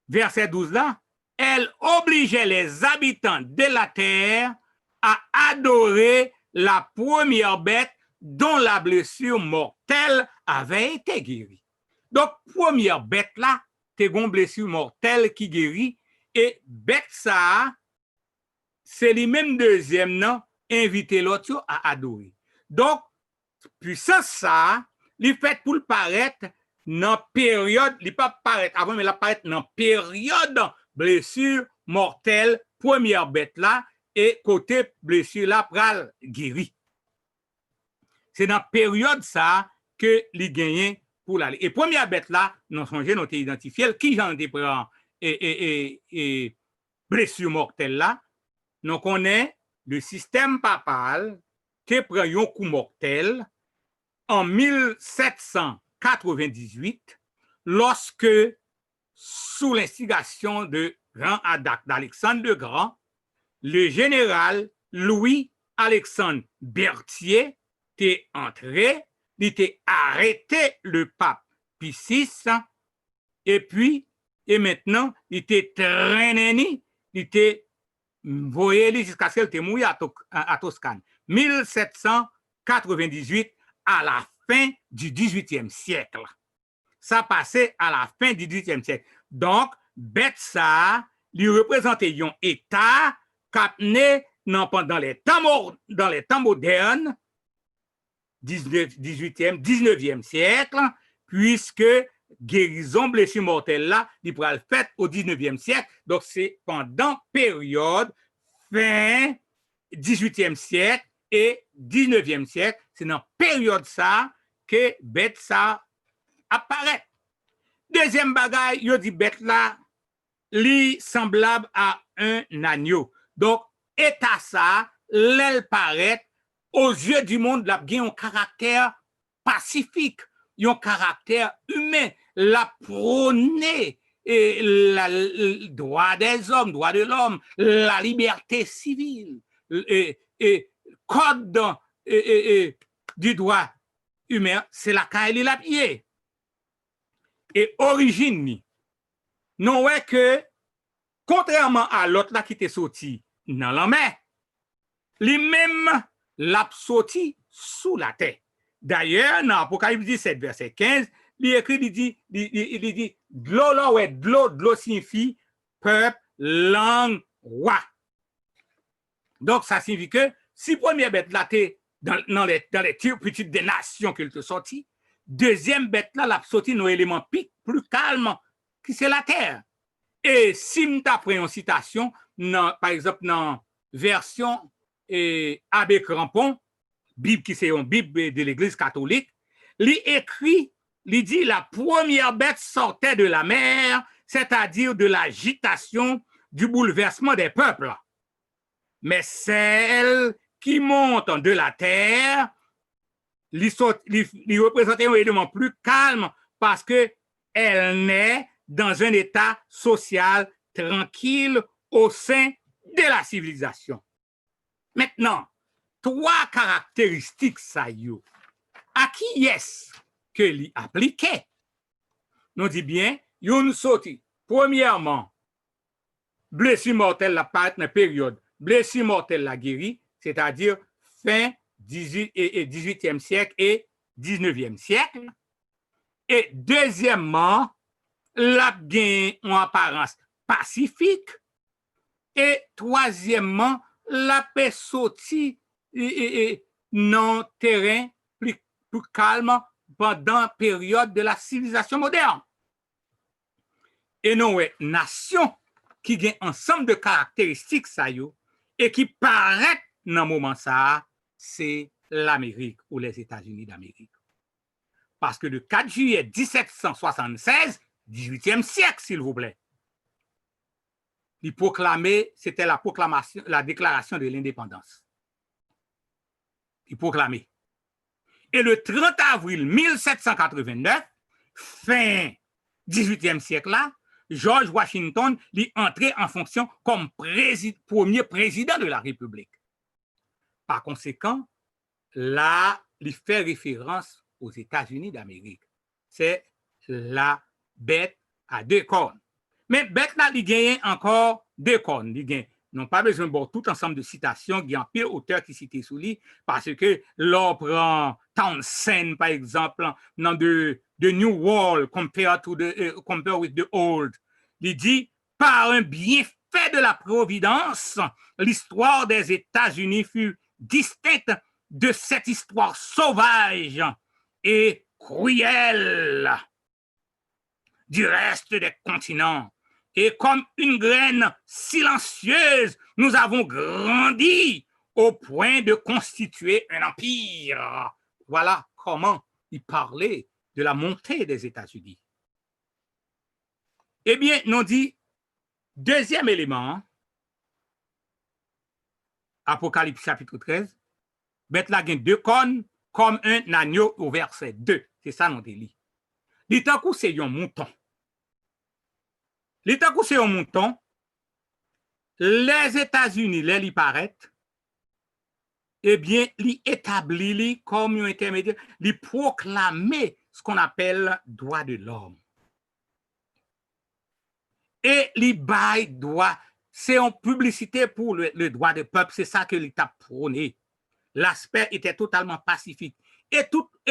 verset 12 là, elle obligeait les habitants de la terre à adorer la première bête dont la blessure mortelle avait été guérie. Donc, première bête là, c'est une blessure mortelle qui guérit, et bête ça, c'est les mêmes deuxième non, inviter l'autre à adorer. Donc, puissance ça, il fait pour le paraître dans période, il pas paraître avant, mais il paraître dans période blessure mortelle, première bête là, et côté blessure là, pral guéri. C'est dans période ça que il gagne pour l'aller. Et première bête là, nous songez, nous identifié qui j'en ai prend et blessure mortelle là, nous connaissons le système papal qui prend un coup mortel en 1798 lorsque, sous l'instigation de Jean d'Alexandre le Grand, le général Louis-Alexandre Berthier était entré, il était arrêté le pape Pie VI, et puis, et maintenant, il était traîné, il était voyé jusqu'à ce qu'il était mouillé à Toscane. 1798 à la fin du 18e siècle. Ça passait à la fin du 18e siècle. Donc, bête ça, lui représentait un État qui pendant les temps modernes, 18e, 19e siècle, puisque guérison blessure mortelle là, il pourra le faire au 19e siècle. Donc, c'est pendant période fin 18e siècle et 19e siècle. C'est dans période ça que bête ça apparaît. Deuxième bagaille, il dit bête là, li semblable à un agneau. Donc, état ça, l'aile paraît aux yeux du monde, la bien un caractère pacifique, un caractère humain, la prôner le droit des hommes, droit de l'homme, la liberté civile, et code du droit humain, c'est la caille la pied. Et origine, non ouais que, contrairement à l'autre là qui était sorti dans la mer, lui-même l'a sorti sous la terre. D'ailleurs, dans Apocalypse 17, verset 15, il écrit, il dit, de l'eau signifie peuple, langue, roi. Donc, ça signifie que si première bête là, t'es dans les petites des nations qu'il te sorti, deuxième bête là, l'a sorti dans l'élément plus calme, qui c'est la terre. Et si tu as pris une citation, par exemple, dans version Abbé Crampon, Bible qui c'est une Bible de l'Église catholique, il écrit, il dit la première bête sortait de la mer, c'est-à-dire de l'agitation, du bouleversement des peuples. Mais celle qui monte de la terre, il représente un élément plus calme parce qu'elle naît dans un état social tranquille au sein de la civilisation. Maintenant, trois caractéristiques ça yo. À qui est-ce que l'y appliqué? Nous dit bien, yon sorti. Premièrement, blessure mortelle la part dans période. Blessure mortelle la guérie, c'est-à-dire fin 18e siècle et 19e siècle. Et deuxièmement, la gain en apparence pacifique. Et troisièmement, la paix sorti non terrain plus calme pendant la période de la civilisation moderne. Et non, nation qui gagne ensemble de caractéristiques ça yo, et qui paraît dans le moment ça, c'est l'Amérique ou les États-Unis d'Amérique. Parce que le 4 juillet 1776, 18e siècle, s'il vous plaît, il proclamait, c'était la proclamation, la déclaration de l'indépendance. Il proclamait. Et le 30 avril 1789, fin 18e siècle là, George Washington est entré en fonction comme premier président de la République. Par conséquent, là, il fait référence aux États-Unis d'Amérique. C'est la bête à deux cornes. Mais bête là, il gagne encore deux cornes. Il gagne. Non pas besoin de voir tout ensemble de citations, il y a un pire auteur qui citait sous lui, parce que l'on prend Townsend, par exemple, dans The New World compared with the Old. Il dit, par un bienfait de la providence, l'histoire des États-Unis fut distincte de cette histoire sauvage et cruelle du reste des continents. Et comme une graine silencieuse, nous avons grandi au point de constituer un empire. Voilà comment il parlait de la montée des États-Unis. Eh bien, nous dit, deuxième élément, Apocalypse chapitre 13, bête la gagne deux cornes comme un agneau au verset 2. C'est ça, nous dit. L'état coup, c'est un mouton. L'état coup, c'est un mouton. Les États-Unis, les paraît, eh bien, ils établissent comme un intermédiaire, ils proclament ce qu'on appelle droit de l'homme. Et les bail droit, c'est en publicité pour le droit des peuples, c'est ça que l'État prônait. L'aspect était totalement pacifique. Et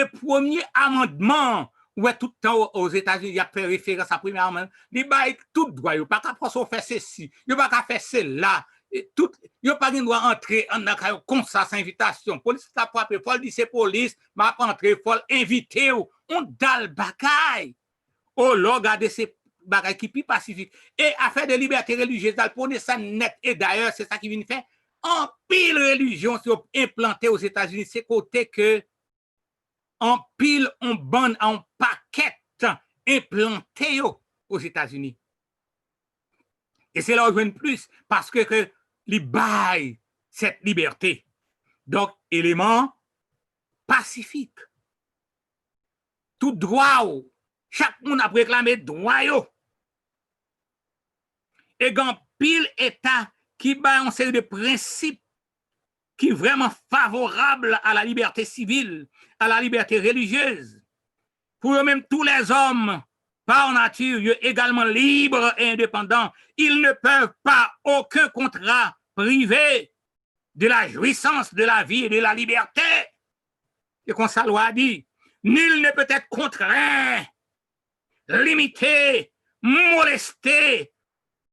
premier amendement, ouais, tout le temps aux États-Unis, il y a fait référence à premier amendement, les bail tout droit, il n'y a pas qu'à faire ceci, il n'y a pas qu'à faire cela. Il n'y a pas de droit entrer en comme ça, sans invitation. Police t'a frappé, il faut dire c'est police, m'a pas entré, il faut inviter, on dalle bagaille. Oh là, regardez ces bagailles qui sont pacifiques. Et affaire de liberté religieuse, pour ça net. Et d'ailleurs, c'est ça qui vient faire. En pile religion, c'est implanté aux États-Unis, c'est côté que en pile, on bande, en paquet implanté aux États-Unis. Et c'est là où je viens plus, parce que les bail cette liberté. Donc, élément pacifique. Tout droit, chaque monde a réclamé droit. Et quand pile État qui bat une série de principes qui est vraiment favorable à la liberté civile, à la liberté religieuse. Pour eux-mêmes, tous les hommes, par nature, également libres et indépendants, ils ne peuvent pas aucun contrat privé de la jouissance de la vie et de la liberté. Et comme sa loi dit, nul ne peut être contraint, limité, molesté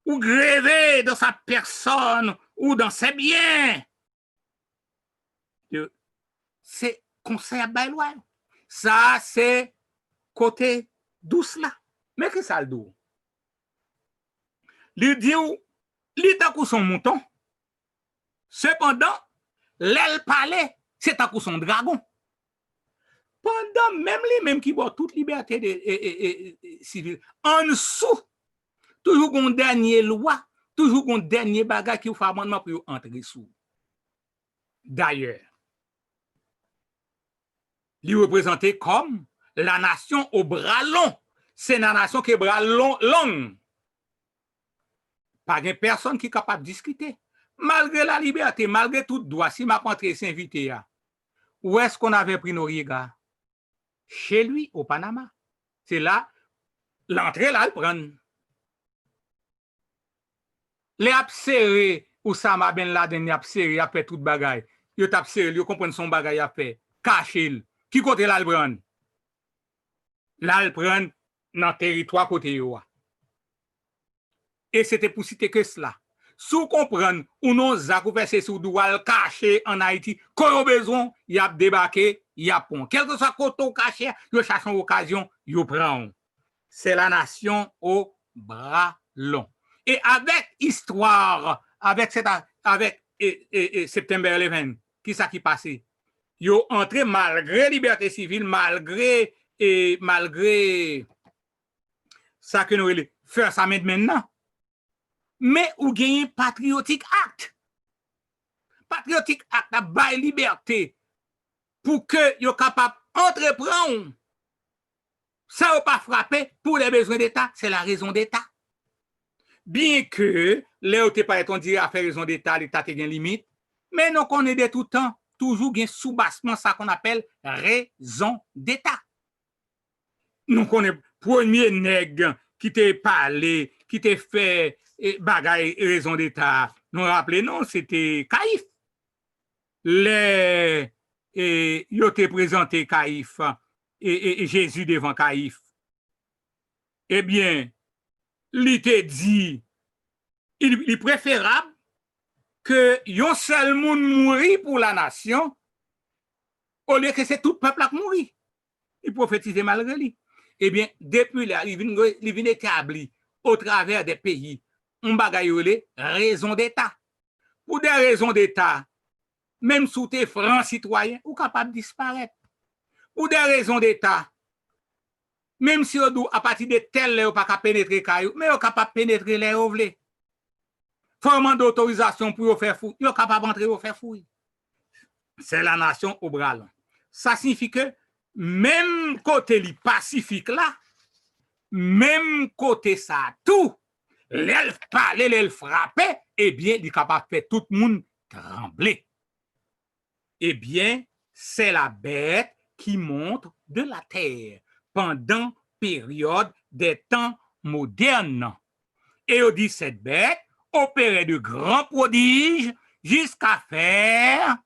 ou grévé dans sa personne ou dans ses biens. C'est conseil à baillois. Ça, c'est côté douce là. Mais que ça le dit? Il dit, il t'a coup son mouton. Cependant, l'aile palais, c'est à coup son dragon. Pendant même les mêmes qui voient toute liberté civile, en dessous, toujours une dernière loi, toujours une dernier bagage qui fait amendement pour entrer sous. D'ailleurs, il est représenté comme la nation au bras long. C'est la nation qui est bras long. Pas de personne qui est capable de discuter. Malgré la liberté, malgré tout droit, si ma rentré s'inviter, où est-ce qu'on avait pris Noriega? Chez lui, au Panama. C'est là, l'entrée là, elle prend. Les abserrés, Oussama Ben Laden, les abserrés, après toute bagaille. yo tap serré, yo comprend son bagay à faire, caché. Qui côté là le prendre? Là le prendre dans territoire côté yo. Et c'était pour citer que cela. Sous comprendre ou non zak ou verser sous doual caché en Haïti, quand on besoin, y a débarqué, y a pont. Quel que soit côté caché, yo cherche une occasion, yo prend. C'est la nation au bras long. Et avec histoire, avec September 11, qui ça qui passé? Yo entré malgré liberté civile, malgré ça que nous faire ça maintenant. Mais ou gagne patriotic act. Patriotic act a bail liberté pour que yo capable entreprendre. Ça ou pas frapper pour les besoins d'État, c'est la raison d'État. Bien que là où t'es pas on dit à faire raison d'État, l'État te gagne limite, mais non qu'on est de tout temps toujours gagne sous-bassement ça qu'on appelle raison d'État. Nous connaissons premier nègre qui t'a parlé, qui t'a fait bagaille raison d'État. Nous rappelons, non, c'était Caïf. Yo te présenté Caïf et Jésus devant Caïf. Eh bien, il te dit, il est préférable que yon seul monde mourit pour la nation au lieu que c'est tout le peuple qui mourit. Il prophétise malgré lui. Eh bien, depuis là, il vient établi au travers des pays, on bagaille raison d'État. Pour des raisons d'État, même sous tes francs citoyens, ou capable de disparaître. Pour des raisons d'État, même si on à partir de tel là, on pas pénétrer caillou, mais on capable de pénétrer les ovlés. Formant d'autorisation pour faire fouille, on capable d'entrer au faire fouille. C'est la nation au bras long. Ça signifie que même côté li pacifique là, même côté ça tout, l'elle parler, l'elle frapper, eh bien, il est capable de faire tout le monde trembler. Eh bien, c'est la bête qui monte de la terre pendant période des temps modernes. Et on dit cette bête opérait de grands prodiges jusqu'à faire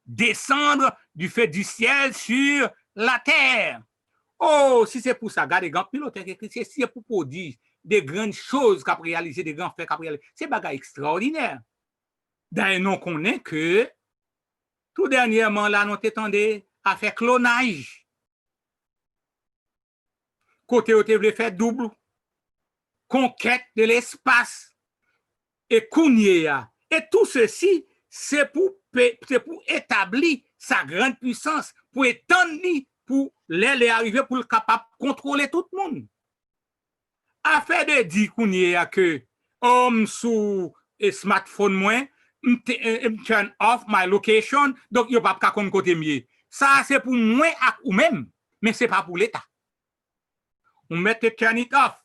descendre du fait du ciel sur la terre. Oh, si c'est pour ça, regardez, grand pilote écrit, si c'est pour prodige, des grandes choses qu'a réalisé, des grands faits qu'a réalisé, c'est bagage extraordinaire. D'ailleurs, nous connaissons que tout dernièrement, là, nous t'étendait à faire clonage. Côté où tu voulais faire double, conquête de l'espace, et Kounia. Et tout ceci, c'est pour établir sa grande puissance, pour étendre, pour les arriver, pour le capable de contrôler tout le monde. Affaire de dire Kounia que homme sous smartphone moins, turn off my location, donc il n'y a pas de côté mieux. Ça, c'est pour moi ou même, mais ce n'est pas pour l'État. On met turn it off.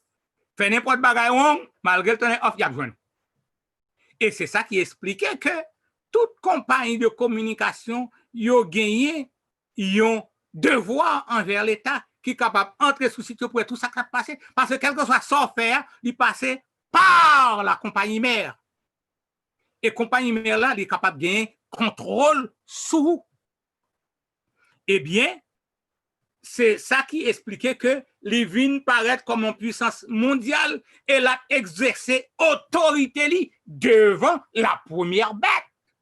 Fait n'importe bagaille, malgré le turn off, il y a besoin. Et c'est ça qui expliquait que toute compagnie de communication, ils ont gagné, ils ont devoir envers l'État qui est capable d'entrer sous site pour tout ça qui a passé. Parce que quel que soit son faire, il passait par la compagnie mère. Et compagnie mère là, il est capable de gagner contrôle sous. Eh bien, c'est ça qui expliquait que les vignes paraissent comme une puissance mondiale et l'a exercé autorité devant la première bête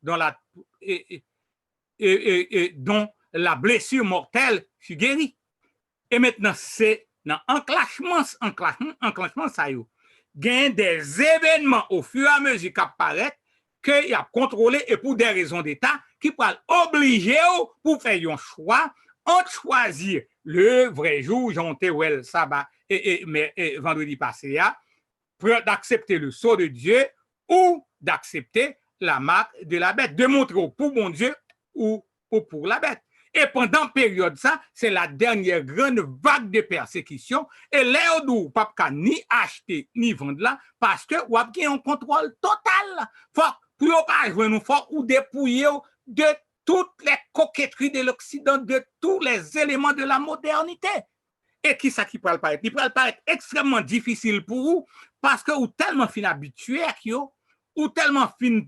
dont la blessure mortelle fut guérie. Et maintenant, c'est dans enclenchement ça y est. Gain des événements au fur et à mesure qui apparaissent qu'il a contrôlé et pour des raisons d'État qui peuvent obliger pour faire un choix entre choisir le vrai jour, Jean-Théouel, sabbat et vendredi passé, d'accepter le sceau de Dieu ou d'accepter la marque de la bête, de montrer pour mon Dieu ou pour la bête. Et pendant la période ça, c'est la dernière grande vague de persécution. Et là, où papa ni acheter ni vendre là, parce que vous avez un contrôle total. Pour ne pas jouer nous fort ou dépouiller de toutes les coquetteries de l'Occident, de tous les éléments de la modernité. Et qui ça qui peut le paraître? Il peut le paraître extrêmement difficile pour vous parce que vous tellement fin habitué à vous, ou tellement fin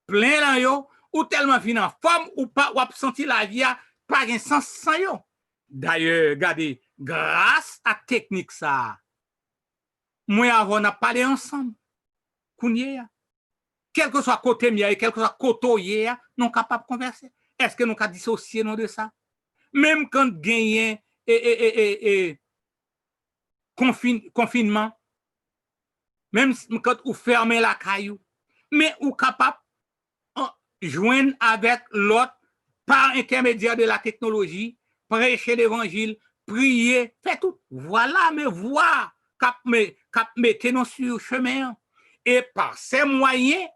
plein là, ou tellement fin en forme, ou pas, ou senti la vie pas un sens sans yo. D'ailleurs, regardez, grâce à technique ça, moi avant on a parlé ensemble. Kounye, quel que soit côté mien, quel que soit côté nous capable de converser. Est-ce que nous avons dissocié nous de ça? Même quand gagne confinement, même quand vous fermez la caillou, mais vous capable de joindre avec l'autre par intermédiaire de la technologie, prêcher l'évangile, prier, fait tout. Voilà mes voies cap mettez-nous sur le chemin. Et par ces moyens,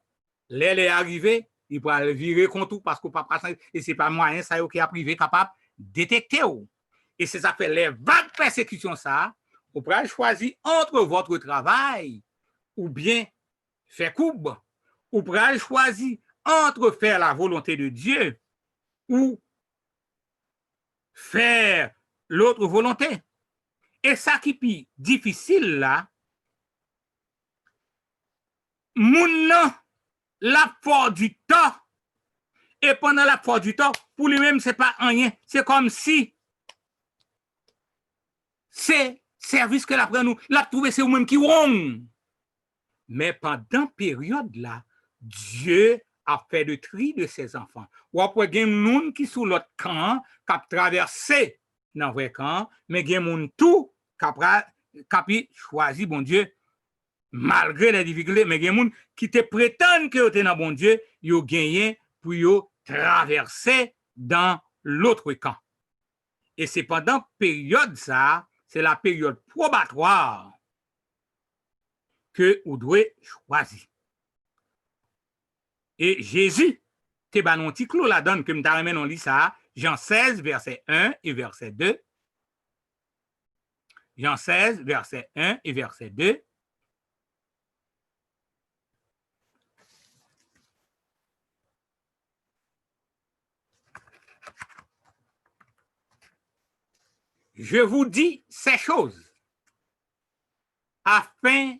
l'aile est arrivée, il va le virer contre tout parce que papa, et c'est pas moyen ça qui a privé capable de détecter. Et c'est ça fait les vagues persécutions ça, vous pouvez choisir entre votre travail ou bien faire coupe, ou pouvez choisir entre faire la volonté de Dieu ou faire l'autre volonté. Et ça qui est difficile là, moun la force du temps, et pendant la force du temps, pour lui-même, c'est pas rien. C'est comme si c'est service que la nous, la trouvé, c'est vous-même qui wrong. Mais pendant période là, Dieu a fait le tri de ses enfants. Ou après, il y a des gens qui sont sur l'autre camp, qui ont traversé dans le vrai camp, mais il y a des gens tout qui ont choisi, bon Dieu, malgré les difficultés, mais il y a des gens qui te prétendent que tu es dans bon Dieu, ils ont gagné pour traverser dans l'autre camp. Et c'est pendant période ça, c'est la période probatoire que vous devez choisir. Et Jésus, te ban un petit clou la donne que m'ta remen on lit ça, Jean 16, verset 1 et verset 2. Jean 16, verset 1 et verset 2. Je vous dis ces choses afin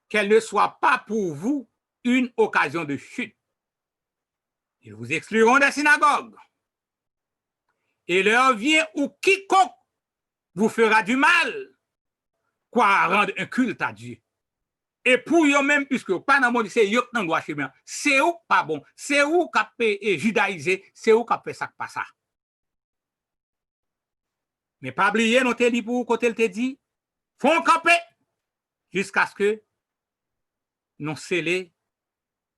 qu'elles ne soient pas pour vous une occasion de chute. Ils vous excluront des synagogues. Et l'heure vient où quiconque vous fera du mal, quoi rendre un culte à Dieu. Et pour eux même, puisque pas dans le monde, c'est eux qui n'ont pas chemin. C'est où pas bon. C'est où qui peut judaïser. C'est où qui peut ça pas ça. Mais pas oublier, nous te dit pour côté te dit, font camper jusqu'à ce que nous scellons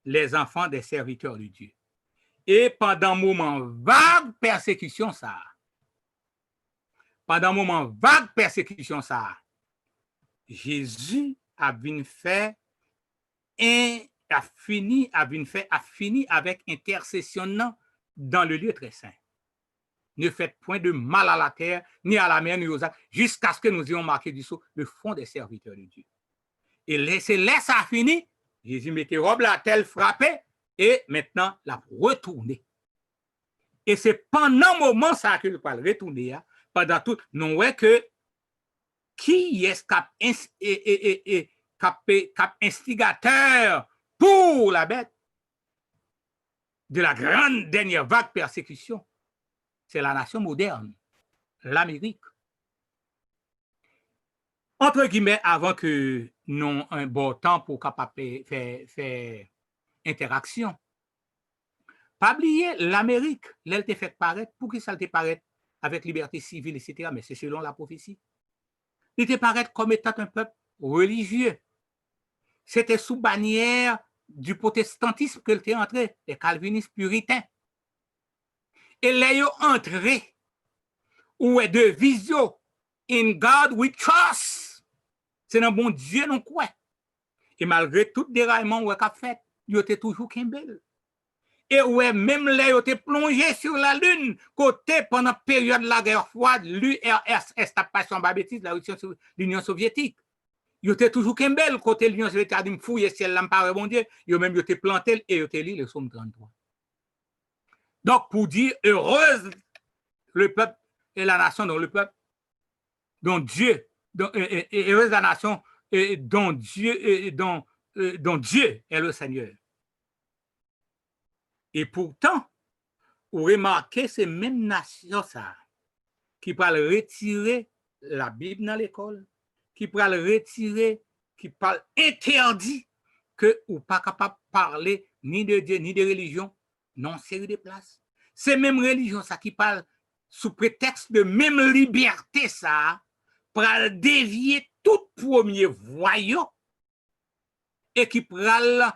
les enfants des serviteurs de Dieu. Et pendant un moment vague persécution ça, Jésus a fini avec intercession dans le lieu très saint. Ne faites point de mal à la terre, ni à la mer, ni aux arbres, jusqu'à ce que nous ayons marqué du sceau le fond des serviteurs de Dieu. Et c'est là ça a fini. Jésus mettait robe la telle frappée et maintenant l'a retourné. Et c'est pendant un moment ça que le parle retourner, pendant tout, non ouais que qui est cap instigateur pour la bête de la grande dernière vague persécution. C'est la nation moderne, l'Amérique. Entre guillemets, avant que nous ayons un bon temps pour faire interaction, pas oublier l'Amérique, elle t'a fait paraître, pour que ça te paraître avec liberté civile, etc., mais c'est selon la prophétie. Il te paraître comme étant un peuple religieux. C'était sous bannière du protestantisme que était entré, les calvinistes puritains. Et là, ils sont entrés, où est de vision, in God we trust. C'est un bon Dieu, non quoi. Et malgré tout déraillement où qu'a fait, ils étaient toujours Kimbel. Et ouais, même là, ils étaient plongés sur la Lune, côté pendant la période de la guerre froide, l'URSS, pas ma bêtise, l'Union soviétique. Ils étaient toujours Kimbel, côté l'Union soviétique, a dit, fouille, ciel, l'empare, bon Dieu, ils même étaient plantés et ils étaient lu le psaume 33. Donc, pour dire, heureuse le peuple et la nation dont le peuple, dont Dieu, heureuse la nation dont Dieu est le Seigneur. Et pourtant, vous remarquez ces mêmes nations ça, qui parlent retirer la Bible dans l'école, qui parlent retirer, qui parlent interdit que ou pas capable de parler ni de Dieu, ni de religion, non série de places. C'est même religion ça qui parle sous prétexte de même liberté ça, pour dévier tout premier voyant et qui pral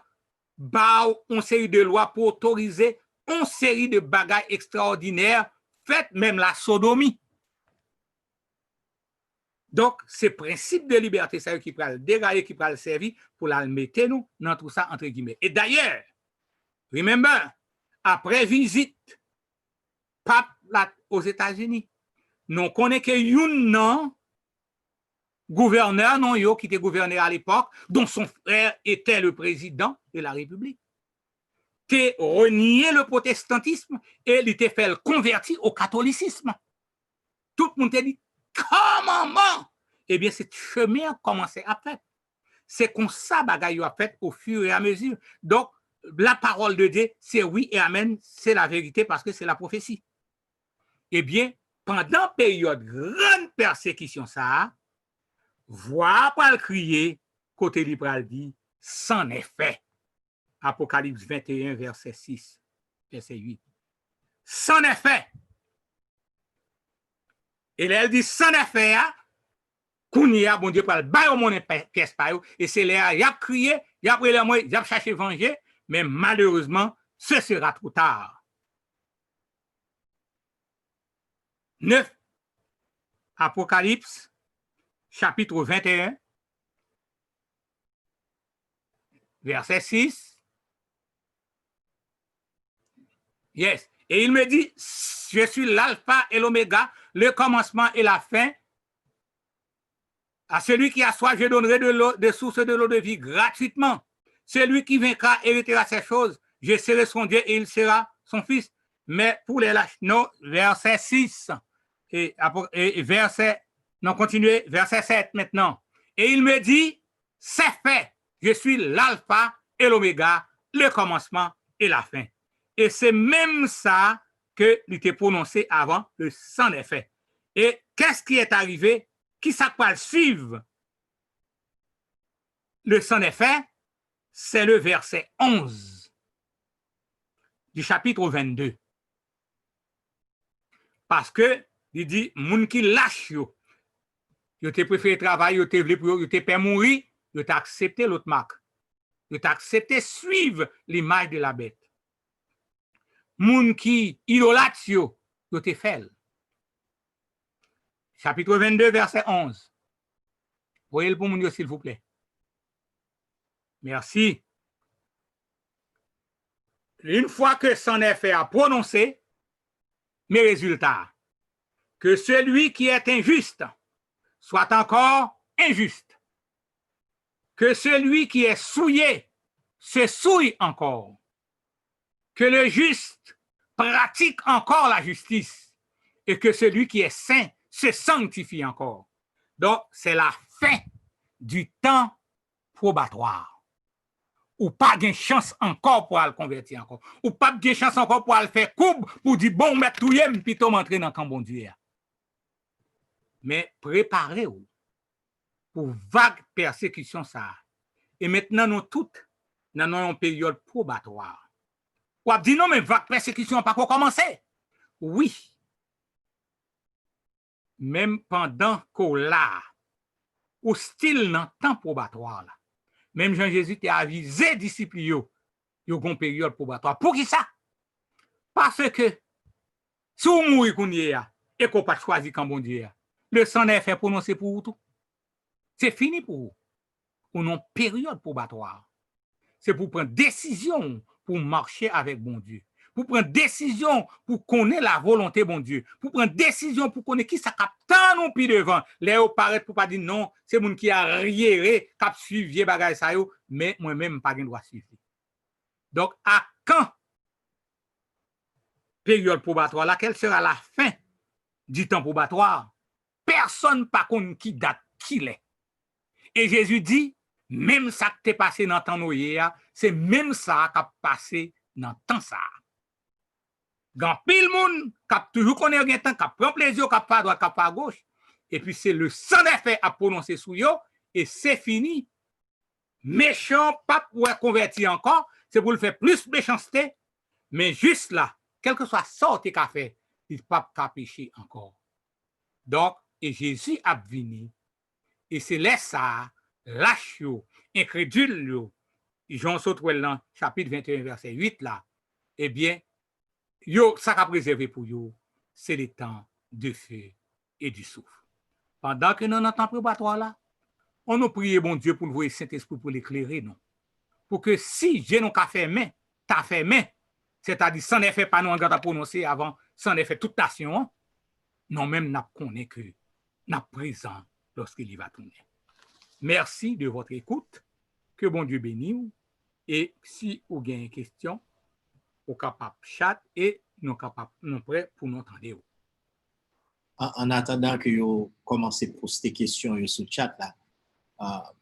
ba une série de lois pour autoriser une série de bagages extraordinaires, faites même la sodomie. Donc, c'est principe de liberté, ça qui pral dérailler, qui pral servir pour la mettre nous dans tout ça entre guillemets. Et d'ailleurs, remember, après visite pape aux États-Unis, nous connaissons que yon gouverneur non yo qui était gouverneur à l'époque, dont son frère était le président de la République. T'es renié le protestantisme et il était fait le convertir au catholicisme. Tout le monde t'a dit, comment? Eh bien, ce chemin a commencé à faire. C'est comme ça bagaille a fait au fur et à mesure. Donc, la parole de Dieu, c'est oui et amen, c'est la vérité parce que c'est la prophétie. Eh bien, pendant période grande persécution, ça, voix pas le crier, côté libre dit, c'en est fait. Apocalypse 21, verset 6, verset 8. C'en est fait. Et là, elle dit, c'en est fait, qu'on y a, bon Dieu, pour le bail au monde pièce par eux, et c'est là, il a crié, il a pris le moyen, il a cherché venger, mais malheureusement, ce sera trop tard. 9. Apocalypse, chapitre 21, verset 6. Yes. Et il me dit, je suis l'alpha et l'oméga, le commencement et la fin. À celui qui a soif, je donnerai de l'eau, des sources de l'eau de vie gratuitement. Celui qui vaincra héritera ces choses. Je serai son Dieu et il sera son fils. Mais pour les lâches, non, verset 6. Et verset, non, continuez, verset 7 maintenant. Et il me dit, c'est fait. Je suis l'alpha et l'oméga, le commencement et la fin. Et c'est même ça que il était prononcé avant le sang des faits. Et qu'est-ce qui est arrivé? Qui ça va suivre le sang des faits? C'est le verset 11 du chapitre 22. Parce que, il dit, moun qui lâche yo te préféré travailler, yo te fait mourir, yo te accepté l'autre marque. Yo te accepté suivre l'image de la bête. Moun qui idolâtre yo te fait. Chapitre 22, verset 11. Voyez le pour moun yo, s'il vous plaît. Merci. Une fois que son effet a prononcé, mes résultats, que celui qui est injuste soit encore injuste, que celui qui est souillé se souille encore, que le juste pratique encore la justice et que celui qui est saint se sanctifie encore. Donc, c'est la fin du temps probatoire. Ou pas de chance encore pour le convertir encore. Ou pas de chance encore pour le faire coupe pour dire bon, mais tout y est, plutôt m'entrer dans le camp bon Dieu. Mais préparez-vous pour vague persécution ça. Et maintenant, nous toutes, nous avons une période probatoire. Ou dit non, mais vague persécution n'a pas commencé. Oui. Même pendant qu'on l'a, au style dans le temps probatoire là. Même Jean-Jésus t'a avisé disciples yo une période probatoire. Pour qui ça? Parce que si vous mourrez qu'on y est et qu'on pas choisi quand bon Dieu, le sang n'est fait prononcer pour vous tout. C'est fini pour vous. Ou non période probatoire. C'est pour prendre décision pour marcher avec bon Dieu. Pour prendre décision pour connaître la volonté bon Dieu. Pour prendre décision pour connaître qui ça capte non plus devant. Léo paraît pour pas dire non, c'est moun qui a riéré, cap suivi bagay ça yo, mais moi-même pas de droit suivre. Donc à quand période probatoire là, quelle sera la fin du temps probatoire? Personne pas connaît qui date qui l'est. Et Jésus dit même ça qui t'est passé dans le temps noyé, c'est même ça qui a passé dans le temps ça. Grand pile moun, kap toujours connaît rien temps, kap prend plaisir, kap pas à droite, kap pas à gauche. Et puis c'est le sans effet à prononcer sous yo, et c'est fini. Méchant, pas pour convertir encore, c'est pour le faire plus méchanceté, mais juste là, quel que soit sorte qu'a fait, il pas qu'à pécher encore. Donc, et Jésus a venu, et c'est là ça, lâche yo, incrédule yo, Jean Sotwell dans chapitre 21, verset 8 là, eh bien, yo, ça qu'a préservé pour yo, c'est les temps de feu et du souffle. Pendant que nous notre préparation là, on nous prie, bon Dieu, pour nous voir Saint-Esprit pour l'éclairer, non. Pour que si j'ai non qu'à faire main, t'as fait main, c'est-à-dire sans effet pas nous engagé à prononcer avant, sans effet toute nation, non même n'a connaît que n'a présent lorsqu'il y va tourner. Merci de votre écoute, que bon Dieu bénisse, et si vous avez une question, vous capable chat et nous capable nous prêts pour nous entendre. En attendant que vous commencez à poser des questions sur le chat là,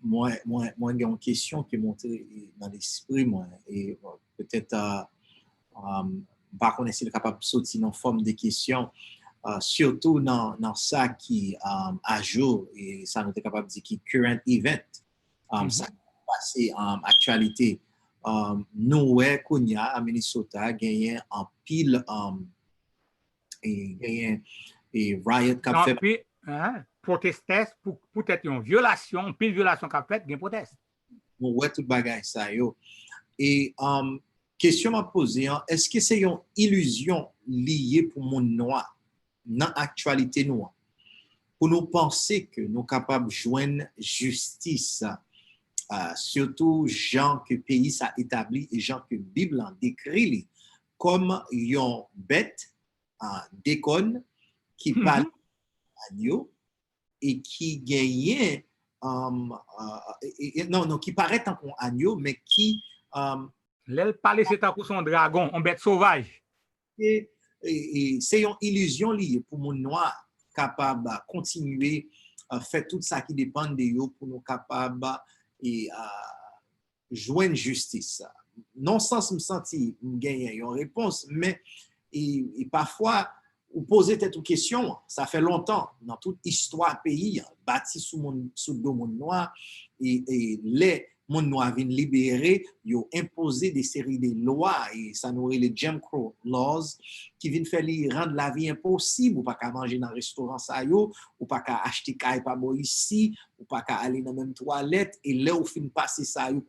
moi, j'ai une question qui est montée dans l'esprit, moi, et peut-être, pas qu'on est capable de sortir dans forme de questions, surtout dans ça qui est à jour, et ça nous est capable de dire qui est current event, ça qui est passé en actualité. Nous, ouais, Kounia, à Minnesota, gagné en pile, et riot qu'a fait. Protester pour peut-être une violation, pile violation qu'a fait, bien proteste. Ouais, tout bagage ça yo. Et question m'a posée, est-ce que c'est une illusion liée pour mon noir dans l'actualité noire pour nous penser que nous sommes capables de joindre justice, surtout gens que le pays ça établi et gens que la Bible en décrit comme une bête déconne qui parle agneau et qui gagne non qui paraît en un agneau mais qui l'aile parler c'est un coup son dragon en bête sauvage et c'est une illusion liée pour mon noir capable de continuer à faire tout ça qui dépend de eux pour nous capable et joindre justice non sans me sentir gagner une réponse mais et parfois ou poser cette question, ça fait longtemps, dans toute histoire pays, bâti sous le dos monde noir, et les monde noir viennent libérer, ils ont imposé des séries de lois, et ça nourrit les Jim Crow laws, qui viennent faire rendre la vie impossible, ou pas qu'à manger dans un restaurant, ça yo, ou pas qu'à acheter caille pas bon ici, ou pas qu'à aller dans la même toilette, et là, où fin passer ça, ou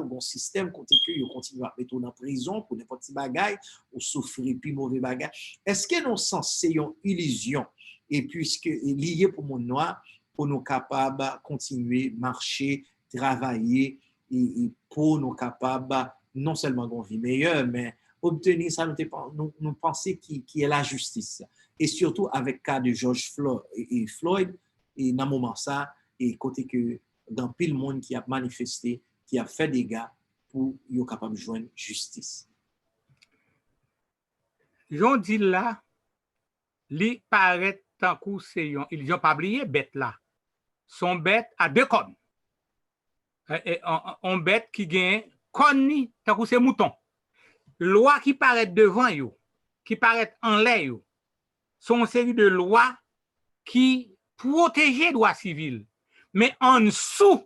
bon système, côté que ils continuent à mettre dans prison pour n'importe quel bagage, ou souffrir plus mauvais bagage. Est-ce que non sens c'est une illusion, et puisque lié pour mon noir, pour nous capables de continuer, marcher, travailler, et pour nous capables non seulement d'une vie meilleure, mais obtenir ça, nous penser qui est la justice. Et surtout avec le cas de George Floyd, et dans le moment ça, et côté que dans pile monde qui a manifesté, qui a fait des dégâts pour être capable de joindre justice. J'en dis là, li paraît tant coup c'est ils n'ont pas oublié bête là. Son bête à deux cornes. On bête qui gagne conni tant coup c'est mouton. Loi qui paraît devant yo, qui paraît en l'air yo, sont une série de lois qui protègent droits civils. Mais en dessous,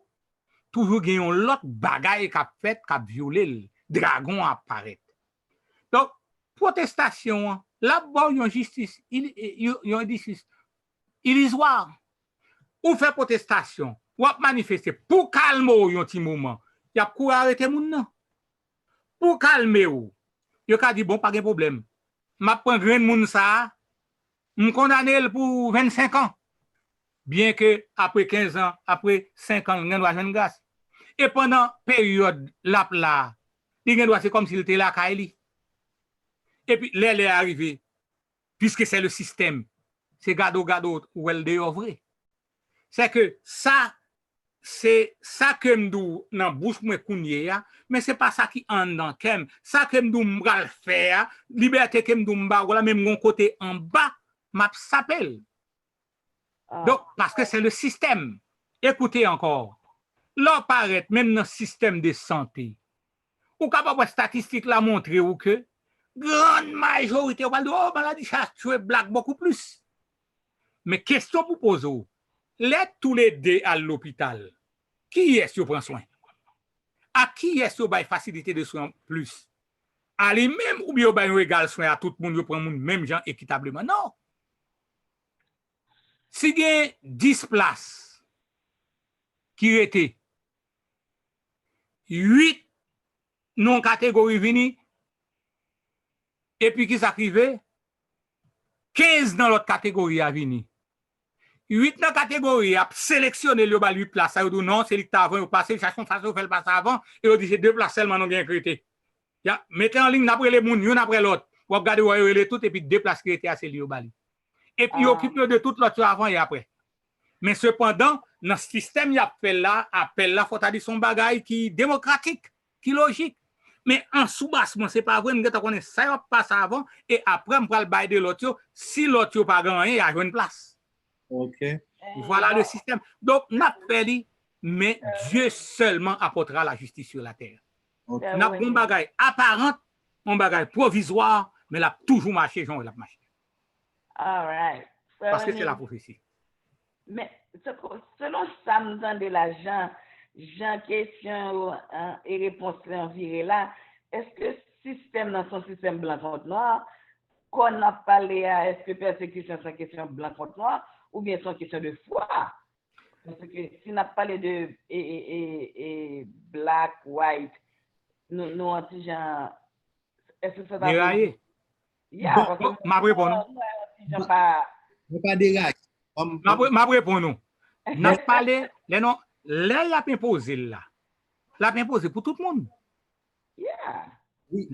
toujours gagne l'autre bagaille qui a fait, qui a violé le dragon apparaît. Donc, protestation, là-bas, il y a une justice, il y a une justice illusoire. Ou fait protestation, ou manifester pour calmer un petit moment, il y a pour arrêter moun nan. Pour calmer ou, il y a dit bon pas de problème. M'a prend grain moun ça, me condamner pour 25 ans. Bien que après 15 ans, après 5 ans, il doit jouer grâce. Et pendant période là, il doit c'est comme s'il était là Kaili. Et puis l'air est arrivé puisque c'est le système. C'est gado ou elle de vrai. C'est que ça, c'est ça que m'dou dans bouche moi kounye ya, mais c'est pas ça qui en dans kem. Ça que m'dou m'bral faire, liberté que m'dou m'ba voilà même mon côté en bas, m'a s'appelle. Donc parce que c'est le système. Écoutez encore. Là paraît même dans le système de santé. Ou capable statistique la montrer ou que grande majorité, on va dire, oh, maladie chasse tuer black beaucoup plus. Mais question pour poser, les tous les deux à l'hôpital, qui est-ce qui prend soin? À qui est-ce qui a facilité de soins plus? À lui-même ou bien au bain égal soin à tout le monde, prend même gens équitablement? Non. Si il y a 10 places qui étaient 8 non catégories vini, et puis qui s'arrivait 15 dans l'autre catégorie à venir. 8 dans la catégorie a sélectionné le bal 8 places. Ça veut dire non, c'est lui qui t'a avant, passer, chacun façon fait le passer avant, et on dit c'est 2 places seulement non bien créé. Mettez en ligne après les moun, une après l'autre. Vous regardez où est tout, et puis 2 places créées à celui au bal. Et puis occupé de tout l'autre avant et après. Mais cependant, dans ce système, il y a appel là, faut dire son bagage qui est démocratique, qui est logique. Mais en sous-bassement, ce n'est pas vrai, nous avons ça passe avant, et après, on va le bail de l'autre, si l'autre n'a pas gagné, il y a une place. OK. Voilà le système. Donc, nous avons fait, mais Dieu seulement apportera la justice sur la terre. OK. Nous avons un bagage apparent, un bagage provisoire, mais il a toujours marché, Jean, il a marché. All right. Parce que c'est la prophétie. Mais selon ça, nous avons de l'argent, Jean question et réponse envirée là, est-ce que système dans son système blanc contre noir, qu'on a parlé à, est-ce que persécution c'est question blanc contre noir, ou bien c'est question de foi? Parce que si on a parlé de black, white, nous anti-gens, est-ce que ça va... Déraillé. Yeah, Bon, ma réponse. Pas déraillé. Ma réponse, non. N'a parlé, les non, là, il a imposé là. Il a imposé pour tout le monde. Yeah. Oui.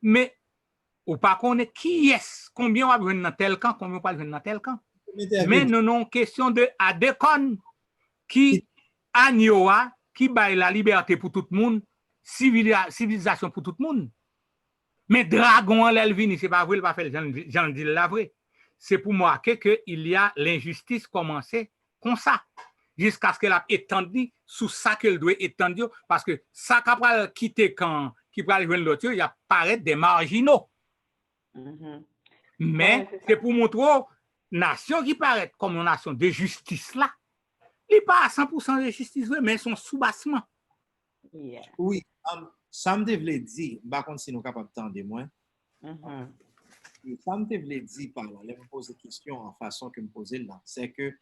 Mais, ou pas connaît qui est, combien on va venir dans tel camp, combien on va venir dans tel camp. Mais nous avons une question de Adekon qui agnoa, qui baille la liberté pour tout le monde, civilisation pour tout le monde. Mais dragon, l'Elvini, c'est pas vrai, il va faire, j'en dis la vraie. C'est pour moi qu'il y a l'injustice commencée comme ça, jusqu'à ce qu'elle a étendu sous ça qu'elle doit étendre, parce que ça qui va quitter quand, qui va jouer l'autre, il y a paraître des marginaux. Mais c'est pour montrer nation qui paraît comme une nation de justice là, il n'est pas à 100% de justice, mais son sous-bassement. Yeah. Oui, ça me devait dire, par contre, si nous sommes capables d'entendre moins. Ça me devait dire par là, je me pose des questions en façon que me poser là, c'est que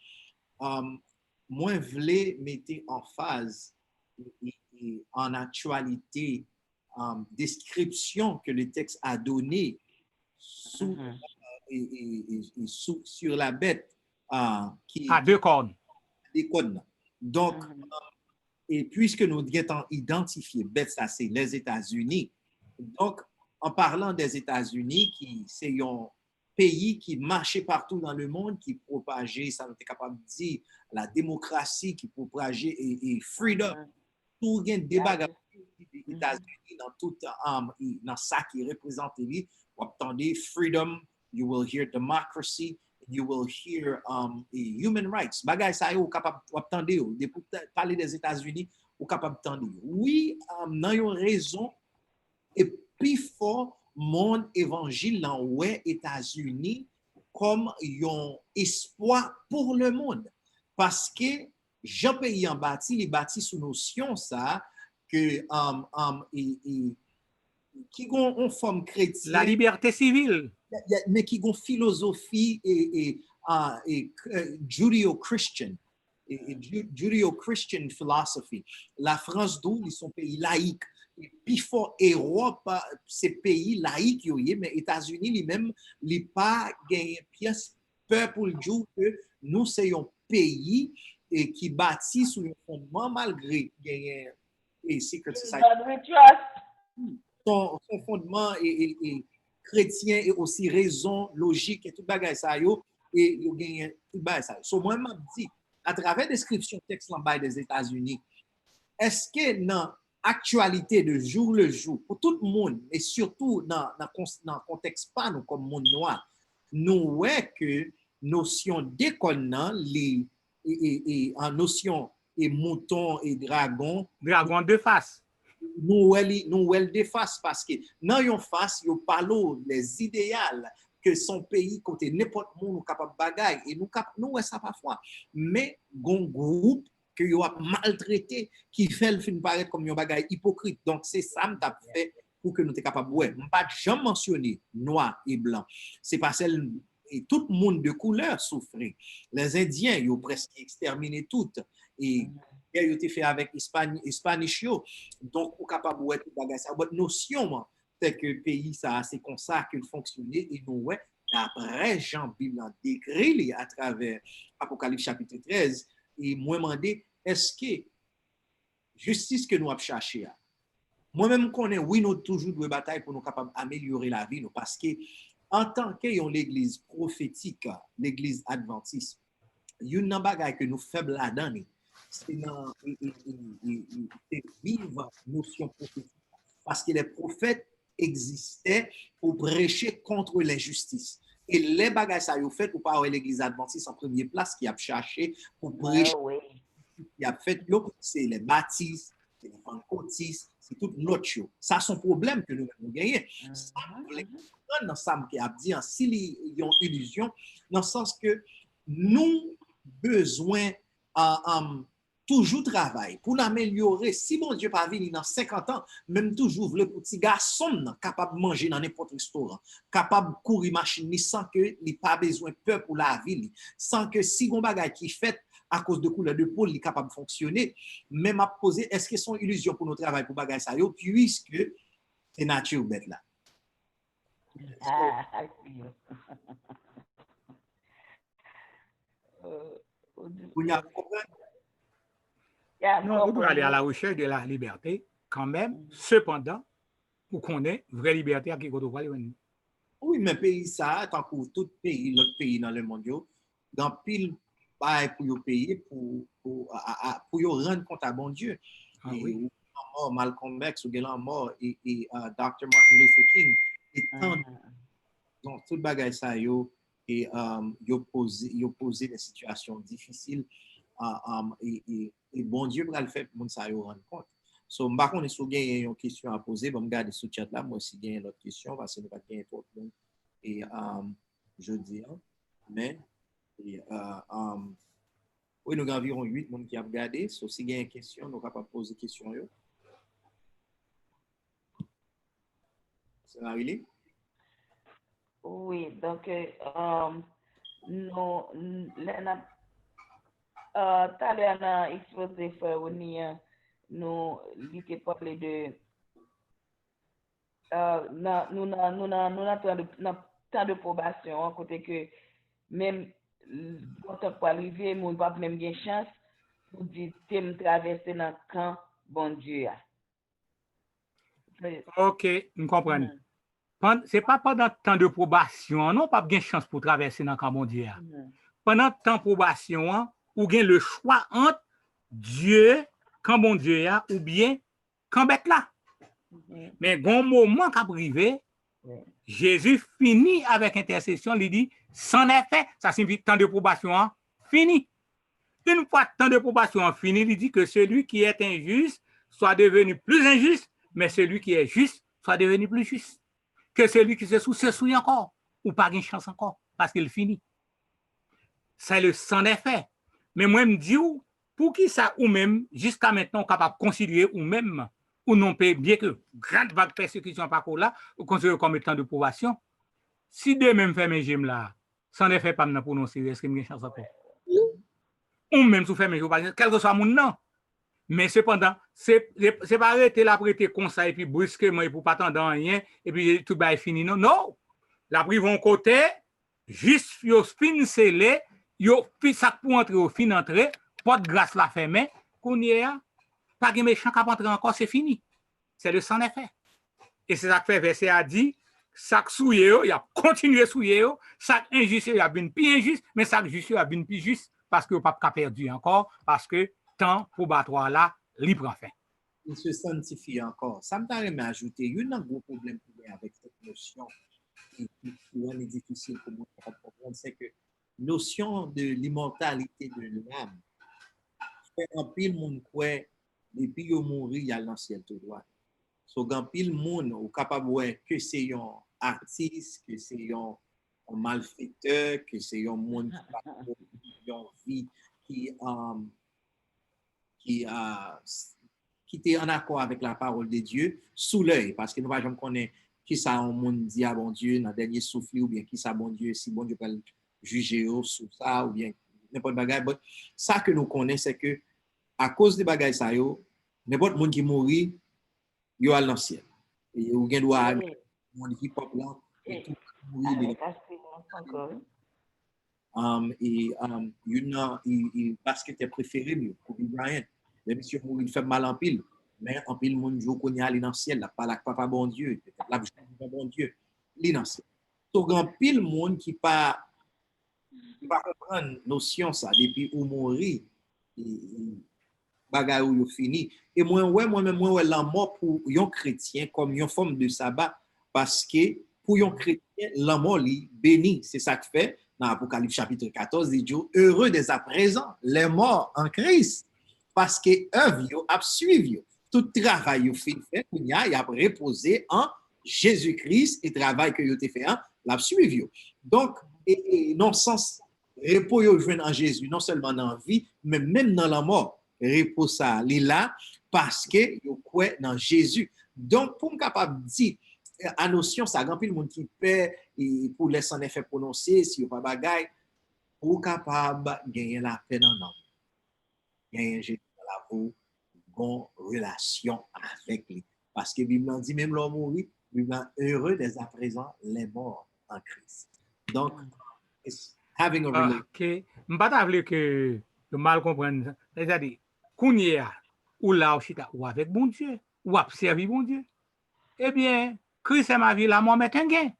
moi, je voulais mettre en phase et en actualité description que le texte a donné sur la bête qui à 2 cornes. Des cornes. Donc, et puisque nous avons identifié bête, ça c'est les États-Unis. Donc, en parlant des États-Unis, qui c'est un pays qui marchait partout dans le monde, qui propageait, ça on était capable de dire, la démocratie, qui propageait et freedom. Tout gain débat des États-Unis dans tout dans ça qui représente lui. Vous entendez freedom, you will hear democracy, you will hear human rights. Bagay ça vous capable d'entendre pour parler des États-Unis, vous capable d'entendre. Oui, dans une raison et puis fort mon évangile dans les États-Unis comme un espoir pour le monde parce que Jean pays en bâti, il bâti sous notion ça que qui ont une forme chrétienne, la liberté civile, mais qui ont philosophie et judeo-christian, judeo-christian philosophy. La France d'où ils sont pays laïcs. Et puis fort Europe, c'est pays laïcs mais États-Unis lui-même, il pas gagné pièce peur pour le jour que nous soyons pays et qui bâtit sur le fondement malgré gagner et secret society. Son fondement est chrétien et aussi raison logique et tout bagage ça yo et yo gagne tout bagage ça. So moi m'a dit à travers description texte en bas des États-Unis, est-ce que dans actualité de jour le jour pour tout le monde et surtout dans contexte pas nous comme monde noir, nous ouais que notion déconnant les et en notion et mouton et dragon de face nous elle déface parce que dans yon face yo parlo les idéaux que son pays côté n'importe monde capable bagaille et nous ça parfois mais gon groupe que yo a maltraité qui fait le film paraître comme un bagaille hypocrite donc c'est ça m't'a fait pour que nous soyons capables ouais pas jamais mentionner noir et blanc c'est parce que et tout le monde de couleur souffrait les indiens ils ont presque exterminé toutes et il a été fait avec Spanish donc on capable ouais tout bagage ça votre notion c'est que le pays ça c'est comme ça qu'il fonctionnait et nous ouais d'après Jean Bible décrit à travers Apocalypse chapitre 13 et moi demander est-ce que justice que nous avons cherché moi-même connais oui nous toujours de bataille pour nous capables améliorer la vie nous parce que en tant que l'église prophétique l'église adventiste une bagaille que nous faibles là-dedans c'est dans vivre notion prophétique parce que les prophètes existaient pour prêcher contre l'injustice et les bagailles ça yo fait pour pas l'église adventiste en première place qui a cherché pour prêcher qui a fait c'est les baptistes c'est les pentecôtistes c'est tout notre chose ça son problème que nous gagnons ça dans ça qui a dit s'il y a une illusion dans le sens que nous besoin toujours travail pour améliorer si bon Dieu pas venir dans 50 ans même toujours le petit garçon capable de manger dans n'importe restaurant capable courir machine sans que il pas besoin peur pour la vie sans que si gon bagage qui fait à cause de couleur de peau il est capable de fonctionner même à poser est-ce que c'est une illusion pour nos travail pour bagage ça yo puisque c'est nature bête là non, vous pouvez aller à la recherche de la liberté, quand même, cependant, vous connaissez vraie liberté à qui vous devez aller. Oui, mais pays ça, tant que tout pays, l'autre pays dans le monde, dans pile bail pour y payer, pour rendre compte à bon Dieu. Ah, et oui. Malcolm X, ou Galan mort, et Dr. Martin Luther King, et tant donc tout bagage ça, yo posé des situations difficiles, et bon Dieu va le faire pour que ça yo rendre compte. So, par contre, si vous avez une question à poser, je vais garder ce chat là. Moi aussi, j'ai une autre question parce que nous n'avons pas gagné trop de monde. Et je dis, mais, oui, nous avons environ 8 personnes qui ont regardé. So, si vous avez une question, nous ne pouvons pas poser une question. C'est Marie-Lie? Oui, donc, nous, t'as l'air exposé faire nous l'été parler de nous temps de probation à côté que même quand on arriver mon pas même bien chance pour dire t'aimes traverser dans camp bon Dieu. OK, nous comprenons. C'est pas pendant le temps de probation, non, pas bien chance pour traverser dans le camp bon Dieu. Pendant le temps de probation, ou bien le choix entre Dieu, quand bon Dieu ou bien quand bête là. Mais bon moment qu'a privé, Jésus finit avec intercession, il dit, c'en est fait, ça signifie temps de probation fini. Une fois temps de probation fini, il dit que celui qui est injuste soit devenu plus injuste, mais celui qui est juste soit devenu plus juste. Que celui qui se souille encore, ou pas une chance encore, parce qu'il finit. C'est le c'en est fait. Mais moi, je me dis, pour qui ça ou même, jusqu'à maintenant, capable de considérer ou même, ou non, bien que grande vague persécution par là, ou considérer comme étant de probation, si de même fait mes gemmes là, c'en est fait pas pour nous, est-ce qu'il y a une chance encore? Ou même sous fait mes gemmes, quel que soit mon nom. Mais cependant, c'est pas arrêter la prêter comme ça et puis brusquement, et pour pas attendre rien, et puis tout va fini. Non, non. La pris vont côté, juste, yo fin scellé, yo ça pour entrer au fin entrer, pas de grâce la fermée, qu'on y est, pas de méchant qui entrer encore, c'est fini. C'est le sang effet. Et c'est ça que fait verset a dit, ça souillé, il a continué souillé, ça injuste, il a bien plus injuste, mais ça juste, il a bien plus juste, parce que pas perdu encore, parce que temps probatoire là, libre en fin. Il se sanctifie encore. Ça me permet d'ajouter, il y a un gros problème avec cette notion qui est difficile pour moi de comprendre, c'est que notion de l'immortalité de l'âme, fait un pile monde quoi, et puis il mourit, il y a l'ancien tout droit. So, gan pile moun ou capable ouais que c'est un artiste, que c'est un malfaiteur, que c'est un monde qui a une vie qui était en accord avec la parole de Dieu sous l'œil, parce que nous ne connaissons pas qui ça un monde dit à bon Dieu dans le dernier souffle, ou bien qui ça bon Dieu, si bon Dieu peut juger sous ça, ou bien n'importe bagage. Ça que nous connaissons, c'est que à cause des bagages ça yo, n'importe monde qui mourit, yo al dans le ciel. Et ou gen doit monde qui pop là, et tout mourir. Il basketteur préféré Kobe Bryant. Mais monsieur mourir, il fait mal en pile. Mais en pile, mon Dieu, qu'on y a dans le ciel, là, pas la papa bon Dieu, la bon Dieu, il dans le ciel. Donc, en pile, monde qui pas comprendre notion ça, depuis où mourir, bagay où fini. Et moi-même, la mort pour un chrétien comme une forme de sabbat, parce que pour un chrétien, la mort, béni, c'est ça que fait. Dans Apocalypse chapitre 14, il dit, heureux dès à présent, les morts en Christ, parce que œuvre a suivi. Tout travail fait, il a reposé en Jésus-Christ et travail que vous avez fait, l'a suivi. Donc, dans le sens, repos vous joignent en Jésus, non seulement dans la vie, mais même dans la mort. Repos ça, il est là parce que vous croyez dans Jésus. Donc, pour me capable de dire, à notion, ça grand pile monde qui paie pour laisser en effet prononcer, si vous pas bagaille, pour capable de gagner la paix dans l'homme. Gagner Jésus dans la vie, bonne relation avec lui. Parce que la Bible dit, même l'homme mourit, Bible heureux dès à présent les morts en Christ. Donc, having a relation. Ok. Je ne pas que le mal comprendre. C'est-à-dire, Kounia, ou là, ou avec bon Dieu, ou observer bon Dieu. Eh bien, Christ est ma vie, la mort met un gain.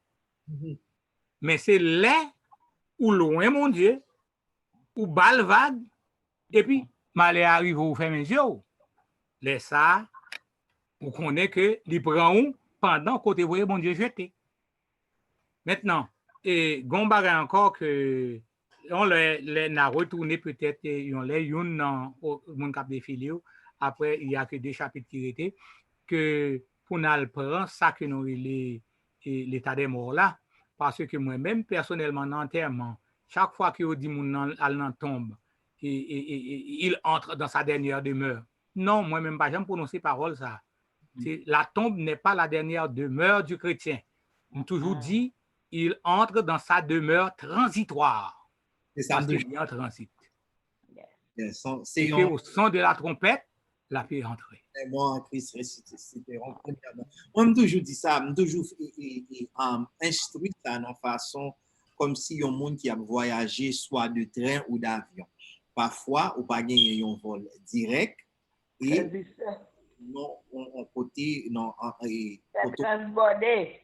Mais c'est là où loin, mon Dieu, où balle vague, et puis, malheur arrive au faire mes yeux. Laisse ça, vous connaissez que les prend pendant que vous voyez mon Dieu jeté. Maintenant, et Gombaga encore que on l'a retourné peut-être, on l'a une dans mon cap de filio. Après, il n'y a que des chapitres qui étaient que pour nous prendre ça que nous l'état des morts là. Parce que moi-même, personnellement, dans l'enterrement, chaque fois que dit mon al tombe, il entre dans sa dernière demeure. Non, moi-même, pas jamais prononcer parole ça. La tombe n'est pas la dernière demeure du chrétien. On toujours dit, il entre dans sa demeure transitoire. C'est ça, il en transit. C'est au son de la trompette, la paix est entrée. Moi, en Christ ressuscité. Moi, je toujours dit ça, je toujours instruit ça de façon comme si un monde qui a voyagé soit de train ou d'avion. Parfois, ou pas gagner un vol direct et non, on côté non transbordé.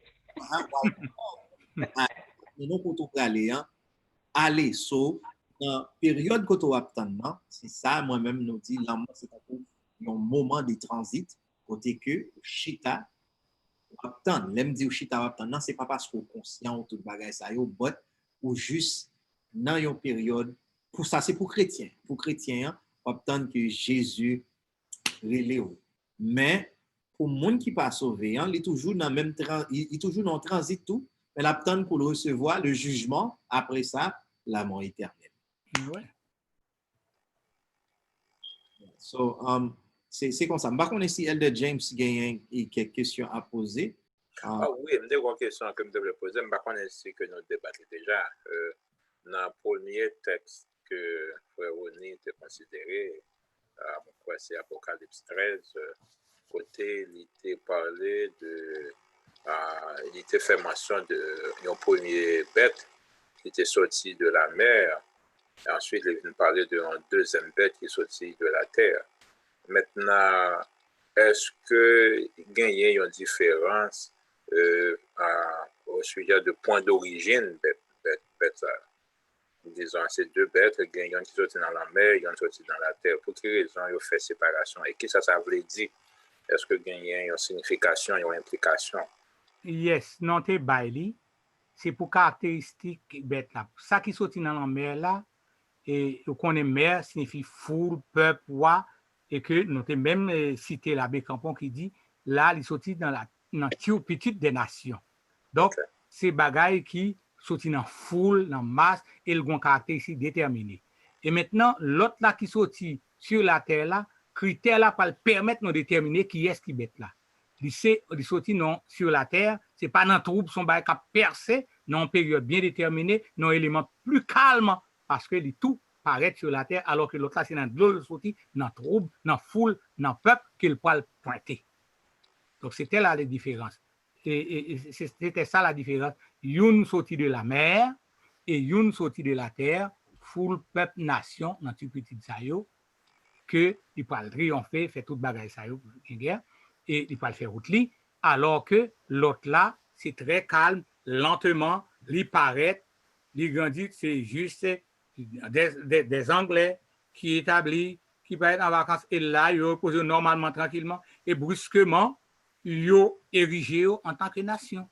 Non, pour tout aller so dans période que tu attends, c'est ça moi-même nous dit la mort c'est un moment de transit côté que chita attend l'aime dire chita attend c'est pas parce qu'on conscient tout bagage ça yo but ou juste dans une période pour ça c'est pour chrétien attendre que Jésus relève mais pour monde qui pas sauvé il est toujours dans même il est toujours dans transit tout mais l'attend pour le recevoir le jugement après ça la mort éternelle. Ouais. So, c'est comme ça. Je ne sais pas si Elder James a quelques questions à poser. Ah oui, je vais une question que je devrais poser. Je ne sais pas si nous débattons déjà. Dans le premier texte que Frère Rony a considéré, c'est Apocalypse 13, côté, il était parlé de. Il était fait mention de premier bête qui était sorti de la mer. Et ensuite, il est venu parler d'un deuxième bête qui est sorti de la terre. Maintenant, est-ce que il y a une différence au sujet de point d'origine bête ça? Disons, ces deux bêtes, il y a une qui sorti dans la mer, il y a une qui sorti dans la terre. Pour quelle raison ils ont fait séparation? Et qu'est-ce que ça veut dire? Est-ce que il y a une signification, il y a une implication? Yes, non, c'est baili. C'est pour caractéristique bête là. Ça qui sortit dans la mer là, et qu'on est mer signifie foule, peuple, roi, et que nous avons même cité l'abbé Campon qui dit là, il sorti dans la petite des nations. Donc, c'est bagaille qui sorti dans foule, dans masse, et le gon caractère ici déterminé. Et maintenant, l'autre là qui sorti sur la terre là, critère là pour permettre de déterminer qui est-ce qui bête là. Il sorti non sur la terre, c'est pas dans trouble son bail qui a percé, non en période bien déterminée, non élément plus calme parce que les tout paraît sur la terre alors que l'autre là c'est dans l'autre sorti dans trouble, dans foule, dans peuple qu'il peut pointer. Donc c'était là les différences. Et c'était ça la différence. Une sortie de la mer et une sortie de la terre, foule, peuple, nation, dans tout petit ça yo, que il peut triompher, faire toute bagaille ça yo, guerre, et il peut faire route li, alors que l'autre là, c'est très calme, lentement, il paraît, il grandit, c'est juste des Anglais qui établissent, qui peuvent être en vacances, et là, ils reposent normalement, tranquillement, et brusquement, ils ont érigé en tant que nation.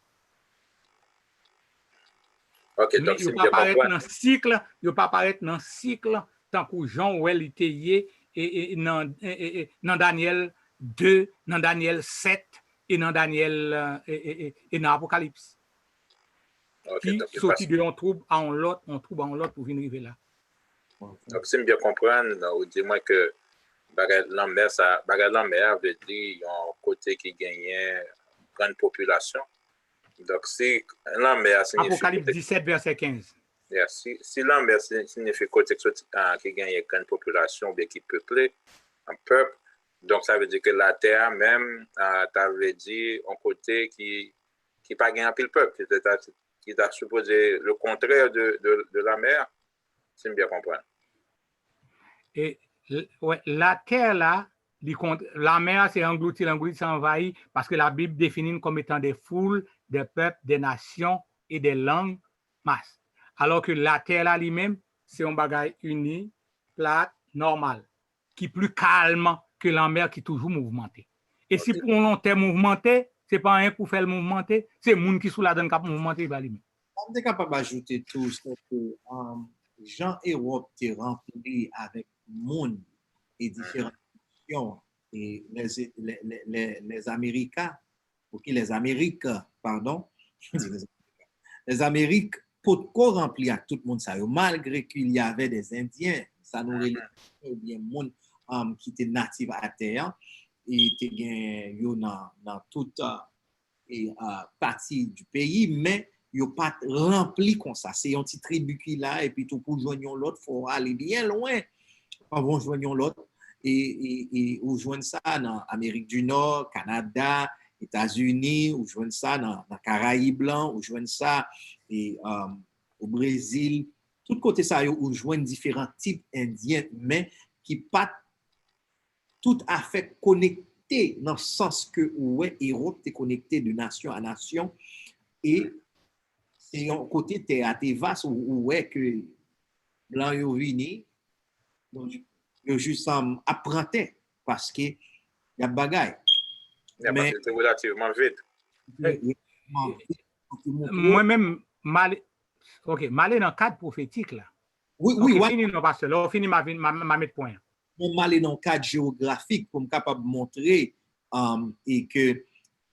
Ok, mais donc ils c'est ne bien pas apparaître comprendre. dans le cycle, ils ne pas apparaître dans le cycle, tant que Jean ou elle était et dans Daniel 2, dans Daniel 7, et dans Daniel et dans Apocalypse. Ok, Qui donc sortit de un trouble à un l'autre, pour venir arriver là. donc c'est bien comprendre, ou dis-moi que bagay l'enmer veut dire un côté qui gagnait grande population. Donc si l'enmer signifie Apocalypse 17, verset 15. Yeah, si l'enmer signifie côté qui gagne grande population ou bien qui peuplé, un peuple, donc ça veut dire que la terre même, ça veut dire un côté qui pas gagné un pile peuple, qui t'a supposé le contraire de la mer, c'est bien comprendre. Et ouais, la terre là, la mer c'est englouti, c'est envahi, parce que la Bible définit comme étant des foules, des peuples, des nations et des langues masse. Alors que la terre là lui-même, c'est un bagage uni, plate, normal, qui est plus calme que la mer qui est toujours mouvementée. Et si pour un long terme mouvementé, c'est pas rien pour faire le mouvementé, c'est le monde qui sous la donne qui mouvementé va lui-même. On est capable d'ajouter tout ce que Jean Europe est rempli avec monde et différentes nations et les Américains, les Amériques, pardon, les Amériques, pour quoi remplir à tout le monde ça, malgré qu'il y avait des Indiens, ça nous relève bien monde qui était natif à terre et était dans toute partie du pays, mais yo pas rempli comme ça. C'est un petit tribu qui là, et puis tout pour joindre l'autre, il faut aller bien loin avant de joindre l'autre. Et ou joindre ça dans Amérique du Nord, Canada, États-Unis, ou joindre ça dans Caraïbes blancs, ou joindre ça au Brésil. Tout côté ça, ou joindre différents types indiens, mais qui pas tout à fait connectés dans le sens que ouais, Europe est connecté de nation à nation. Et c'est un côté théâtre vaste où ouais que blanc yo vini donc yo juste apprenait parce que y a bagaille Mais c'était relativement vite. Moi-même mal dans le cadre prophétique là. Oui, fini non pasteur, là fini ma mettre point. On aller dans le cadre géographique pour me capable montrer et que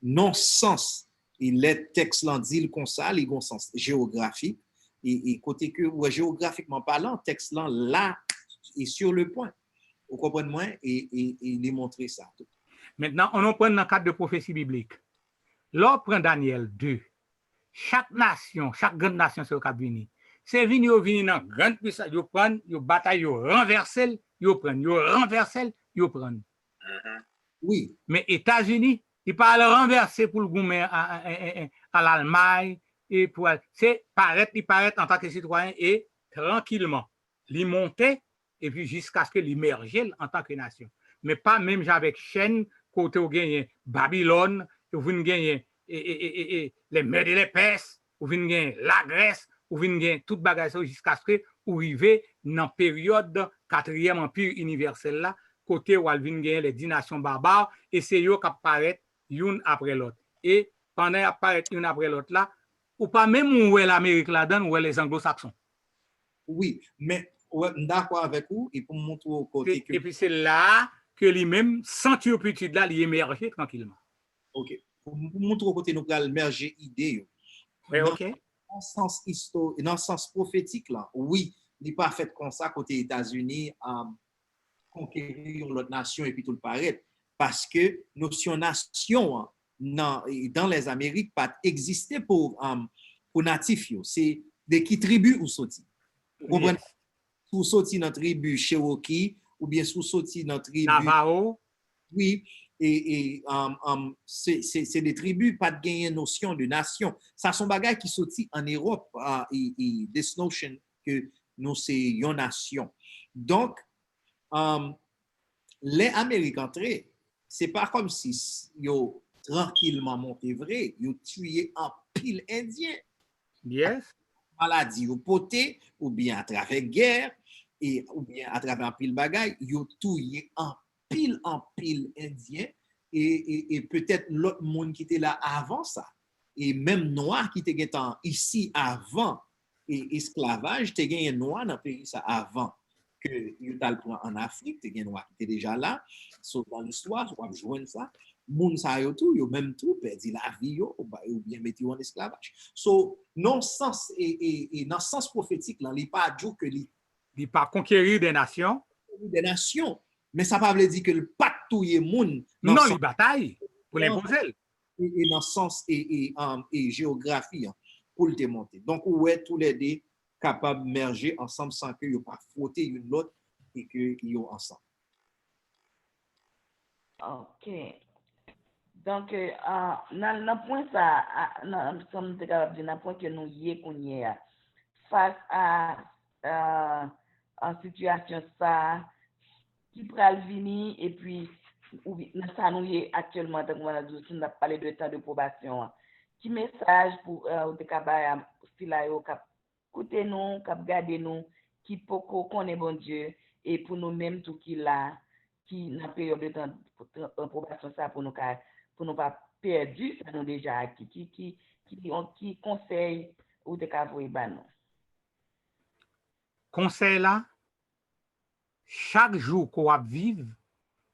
non sens et les textes l'en disent comme ça, ils ont sens géographique et côté que ouais, géographiquement parlant, texte là est sur le point. Vous comprenez moi et les montrer ça. Maintenant, on en prend dans le cadre de prophétie biblique. Là, on prend Daniel 2. Chaque grande nation c'est au Cap Vini. C'est vini dans grande puissance, ils prennent, ils bataillent, ils renversent, ils prennent. Oui. Mais États-Unis, ils parlent renverser pour le gouvernement à l'Allemagne et pour c'est paraître en tant que citoyen et tranquillement, les monter et puis jusqu'à ce que l'émerger en tant que nation. Mais pas même avec chaîne côté où gagne Babylone, où vous gagnez les Mèdes et les Perses, où vous gagnez la Grèce, où vous gagnez toute bagage jusqu'à ce que vous arrivez dans la période 4e empire universel là, côté où vous gagnez les 10 nations barbares et c'est eux qui apparaissent une après l'autre. Et pendant qu'ils apparaissent une après l'autre là, ou pas même où est l'Amérique là-dedans, où est les anglo-saxons. Oui, mais ouais, d'accord avec vous et pour montrer au côté que... Et puis c'est là que lui-même, sans turpitude là, il émerge tranquillement. OK. Pour montrer côté nous pral merger idée. Oui, Dans OK. le sens historique, dans le sens prophétique là, oui, il n'est pas fait comme ça côté États-Unis conquérir l'autre nation et puis tout le paraît. Parce que notion nation dans les Amériques pas existé pour natifs. C'est des qui tribus ou sorti. Vous comprenez? Yes. Sous sorti dans tribu Cherokee ou bien sous sorti dans tribu Navajo. oui, c'est des tribus, pas de gagner notion de nation. Ça sont bagages qui sorti en Europe, this notion que nous c'est une nation. Donc, les Américains, c'est pas comme si yo tranquillement monté vrai, yo tué un pile indien. Yes. Maladie ou poté, ou bien à travers guerre, ou bien à travers un pile bagaille, yo tué en pile indien, et peut-être l'autre monde qui était là avant ça, et même noir qui était ici avant, et esclavage, te gagné noir dans le pays ça avant, que yo tal prend en Afrique, te gagné noir qui était déjà là, sauf dans l'histoire, on va joindre ça, moun sa yo tout, yo même tout perdu la vie yo, ou bien metti en esclavage. So, non sens et dans sens prophétique là, il pas dit que Il pas conquérir des nations. des nations, mais ça pas veut dire que le pas touyer moun Non, il bataille pour l'imposer. Et dans sens et géographie pour le démonter. Donc ouais tous les deux capables de merger ensemble sans que yo pas frotter une l'autre et que yo ensemble. OK. Donc, dans le point ça, nous sommes capables de dire, dans le point que nous y est qu'on y est, face à en situation ça, qui pourra venir et puis, ça nous y est actuellement, donc on a parlé de temps de probation. Qui message pour te capable si là yo cap écouter nous, cap garder nous, qui poko connaît bon Dieu et pour nous même tout qui là qui dans période de temps de probation ça pour nous pas perdu ça nous déjà acquis qui conseil ou te capable ba nous. Conseil là, chaque jour qu'on va vivre,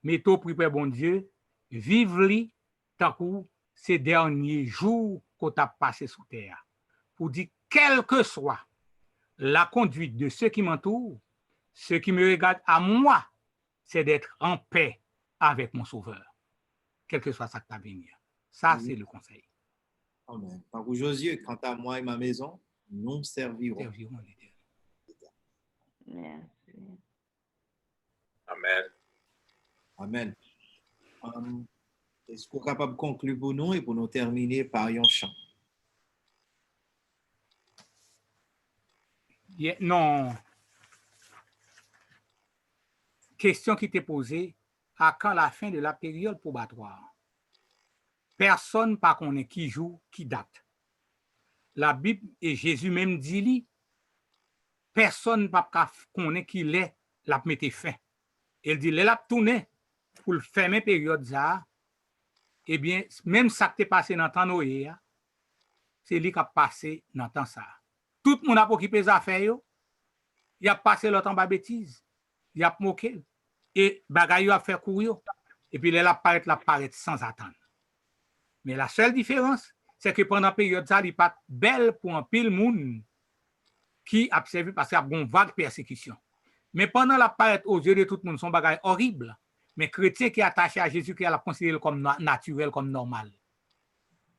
mettez près bon Dieu, vivre-li tant que ces derniers jours qu'on t'a passé sous terre. Pour dire, quelle que soit la conduite de ceux qui m'entourent, ce qui me regarde à moi, c'est d'être en paix avec mon Sauveur, quel que soit ça qui va venir. Ça, c'est le conseil. Amen. Par Josué, quant à moi et ma maison, nous servirons. Merci. Amen. Amen. Est-ce qu'on est capable de conclure pour nous et pour nous terminer par un chant? Non. Question qui t'est posée, à quand la fin de la période probatoire? Personne ne connaît qui joue, qui date. La Bible et Jésus même dit, personne ne connaît qui l'est, la mette fin. Il dit, l'a tourné pour le fermer période ça, eh bien, même ça qui est passé dans le temps Noé, c'est lui qui a passé dans le temps ça. Tout le monde a occupé les affaires, il a passé le temps par bêtise, il a moqué, et bagaille a fait courir, et puis il a paraît sans attendre. Mais la seule différence, c'est que pendant la période ça, il n'est pas belle pour un pile monde qui a observé parce qu'il y a une vague persécution. Mais pendant la période aux yeux de tout le monde, son bagaille horrible. Mais chrétien qui est attaché à Jésus, qui a la considéré comme naturel, comme normal.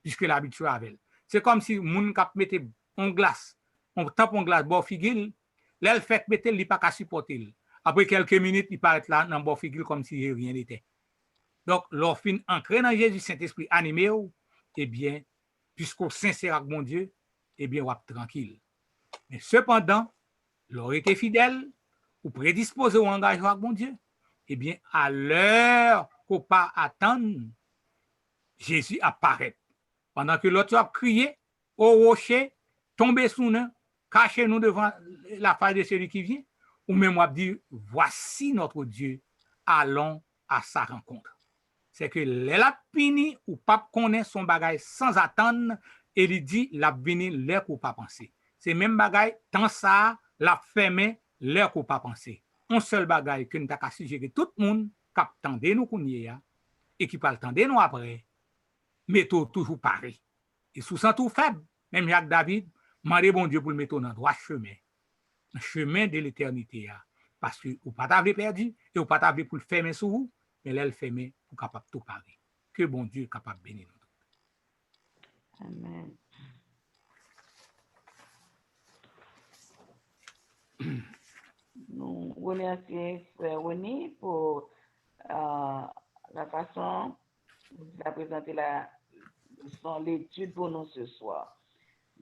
Puisque l'habitude avec. C'est comme si moun kap mette en glace, on tape en glace, bon figil, l'elle fait mette, il pas qu'à supporter. Après quelques minutes, il paraît là dans bon figil comme si rien n'était. Donc, l'orphin ancré dans Jésus, Saint-Esprit animé, eh bien, puisqu'on sincère avec mon Dieu, eh bien, on va tranquille. Mais cependant, l'on était fidèle, ou prédisposé au engagement avec mon Dieu, eh bien, à l'heure qu'on pas attendre, Jésus apparaît. Pendant que l'autre a crié au rocher, tombez sous nous, cachez-nous devant la face de celui qui vient, ou même on dit, voici notre Dieu, allons à sa rencontre. C'est que la pini ou pas connaît son bagage sans attendre, et il dit, la vini l'air qu'on pas penser. C'est même bagage, tant ça, la fermé, l'air qu'on pas penser. Un seul bagage que nous avons suggéré tout le monde, qui attendait nous qu'on y est, et qui parle attendre nous après, mettons toujours pareil. Et sous ça tout faible, même Jacques David, demandez bon Dieu pour le mettre dans le droit chemin, le chemin de l'éternité. Parce que vous pas t'avez perdu, et vous pas t'avez pour le fermer sur vous, mais là, le fermer pour capable tout pareil. Que bon Dieu est capable de bénir nous. Amen. Nous remercions Frère René pour la façon dont il a présenté l'étude pour nous ce soir.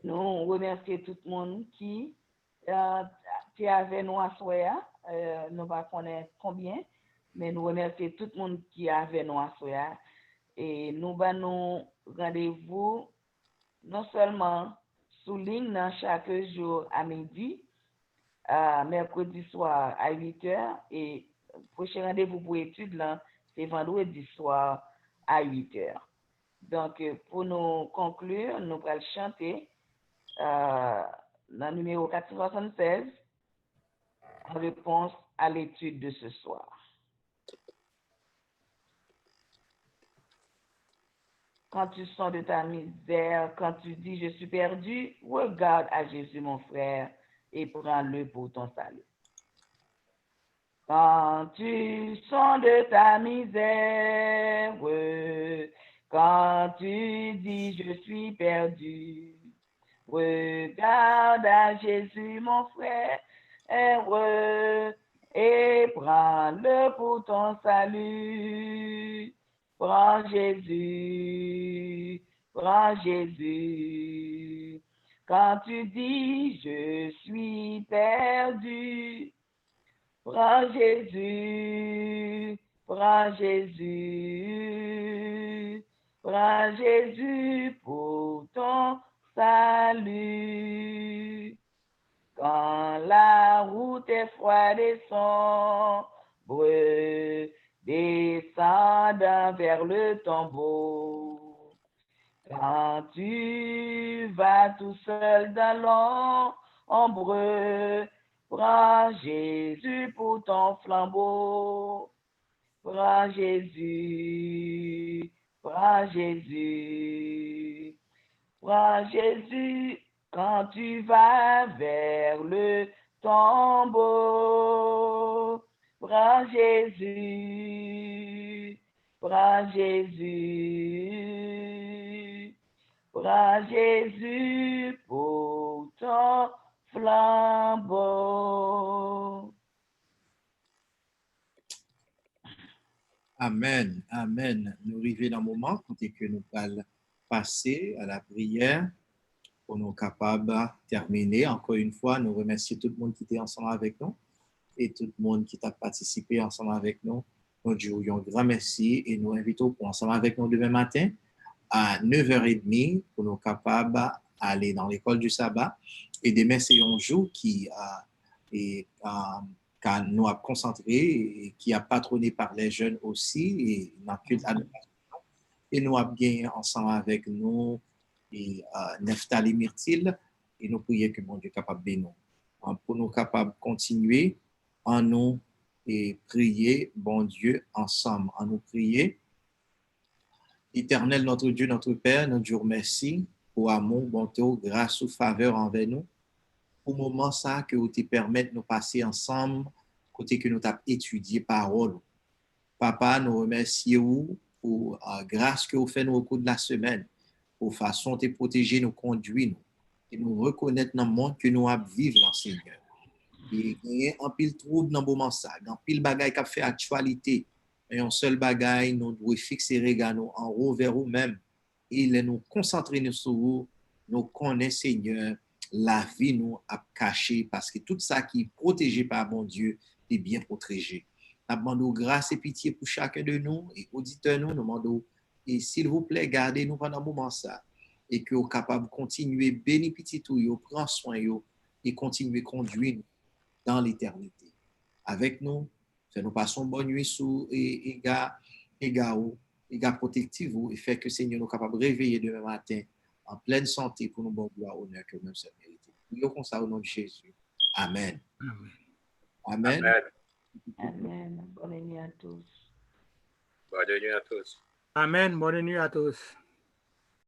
Nous remercions tout le monde qui est avec nous à soir. Nous ne connaissons pas combien, mais nous remercions tout le monde qui est avec nous à soir. Et nous allons rendez-vous non seulement sous ligne chaque jour à midi, mercredi soir à 8h, et prochain rendez-vous pour études, là, c'est vendredi soir à 8h. Donc, pour nous conclure, nous allons chanter dans le numéro 476 en réponse à l'étude de ce soir. Quand tu sens de ta misère, quand tu dis je suis perdu, regarde à Jésus mon frère et prends-le pour ton salut. Quand tu sens de ta misère, quand tu dis je suis perdu, regarde à Jésus mon frère et prends-le pour ton salut. Prends Jésus, prends Jésus. Quand tu dis je suis perdu, prends Jésus, prends Jésus, prends Jésus pour ton salut. Quand la route est froide et sombre, descendant vers le tombeau. Quand tu vas tout seul dans l'ombre, prends Jésus pour ton flambeau. Prends Jésus, prends Jésus, prends Jésus quand tu vas vers le tombeau. Prends Jésus, prends Jésus, prends Jésus pour ton flambeau. Amen, amen. Nous arrivons dans le moment côté que nous allons passer à la prière pour nous capables de terminer. Encore une fois, nous remercions tout le monde qui était ensemble avec nous et tout le monde qui a participé ensemble avec nous. Nous disons un grand merci et nous invitons pour ensemble avec nous demain matin à 9h30 pour nous capables d'aller dans l'école du sabbat. Et demain, c'est un jour qui nous a concentré et qui a patronné par les jeunes aussi et dans culte adoration. Et nous avons bien ensemble avec nous et Neftali Myrtil et nous prions que mon Dieu est capable de nous. Pour nous capables de continuer en nous et prier, bon Dieu, ensemble, en nous prier. Éternel, notre Dieu, notre Père, nous Dieu remercie pour amour, bonté, grâce ou faveur envers nous. Pour le moment, ça, que vous te permettez de nous passer ensemble, côté que nous avons étudié parole. Papa, nous remercions pour la grâce que vous faites nous au cours de la semaine, pour façon de protéger, nous conduire, nous, et nous reconnaître dans le monde que nous vivons dans le Seigneur. Et il y a un pile trouble dans le moment, ça, un pile bagaille qui a fait actualité. Et un seul bagaille, nous devons fixer les regards en haut vers nous-mêmes et nous concentrer sur vous, nous connaissons, Seigneur, la vie nous a caché parce que tout ça qui est protégé par mon Dieu est bien protégé. Nous demandons grâce et pitié pour chacun de nous et auditeurs nous demandons et s'il vous plaît, gardez-nous pendant un moment ça et que vous soyez capables de continuer bénir petit tout, prendre soin et continuer conduire dans l'éternité. Avec nous, fais-nous passer une bonne nuit sous et protective et fait que Seigneur nous capable de réveiller demain matin en pleine santé pour nous bon gloire, honneur que nous sommes mérités. Nous comme ça au nom de Jésus. Amen. Amen. Amen. Amen. Bonne nuit à tous. Bonne nuit à tous. Amen. Bonne nuit à tous.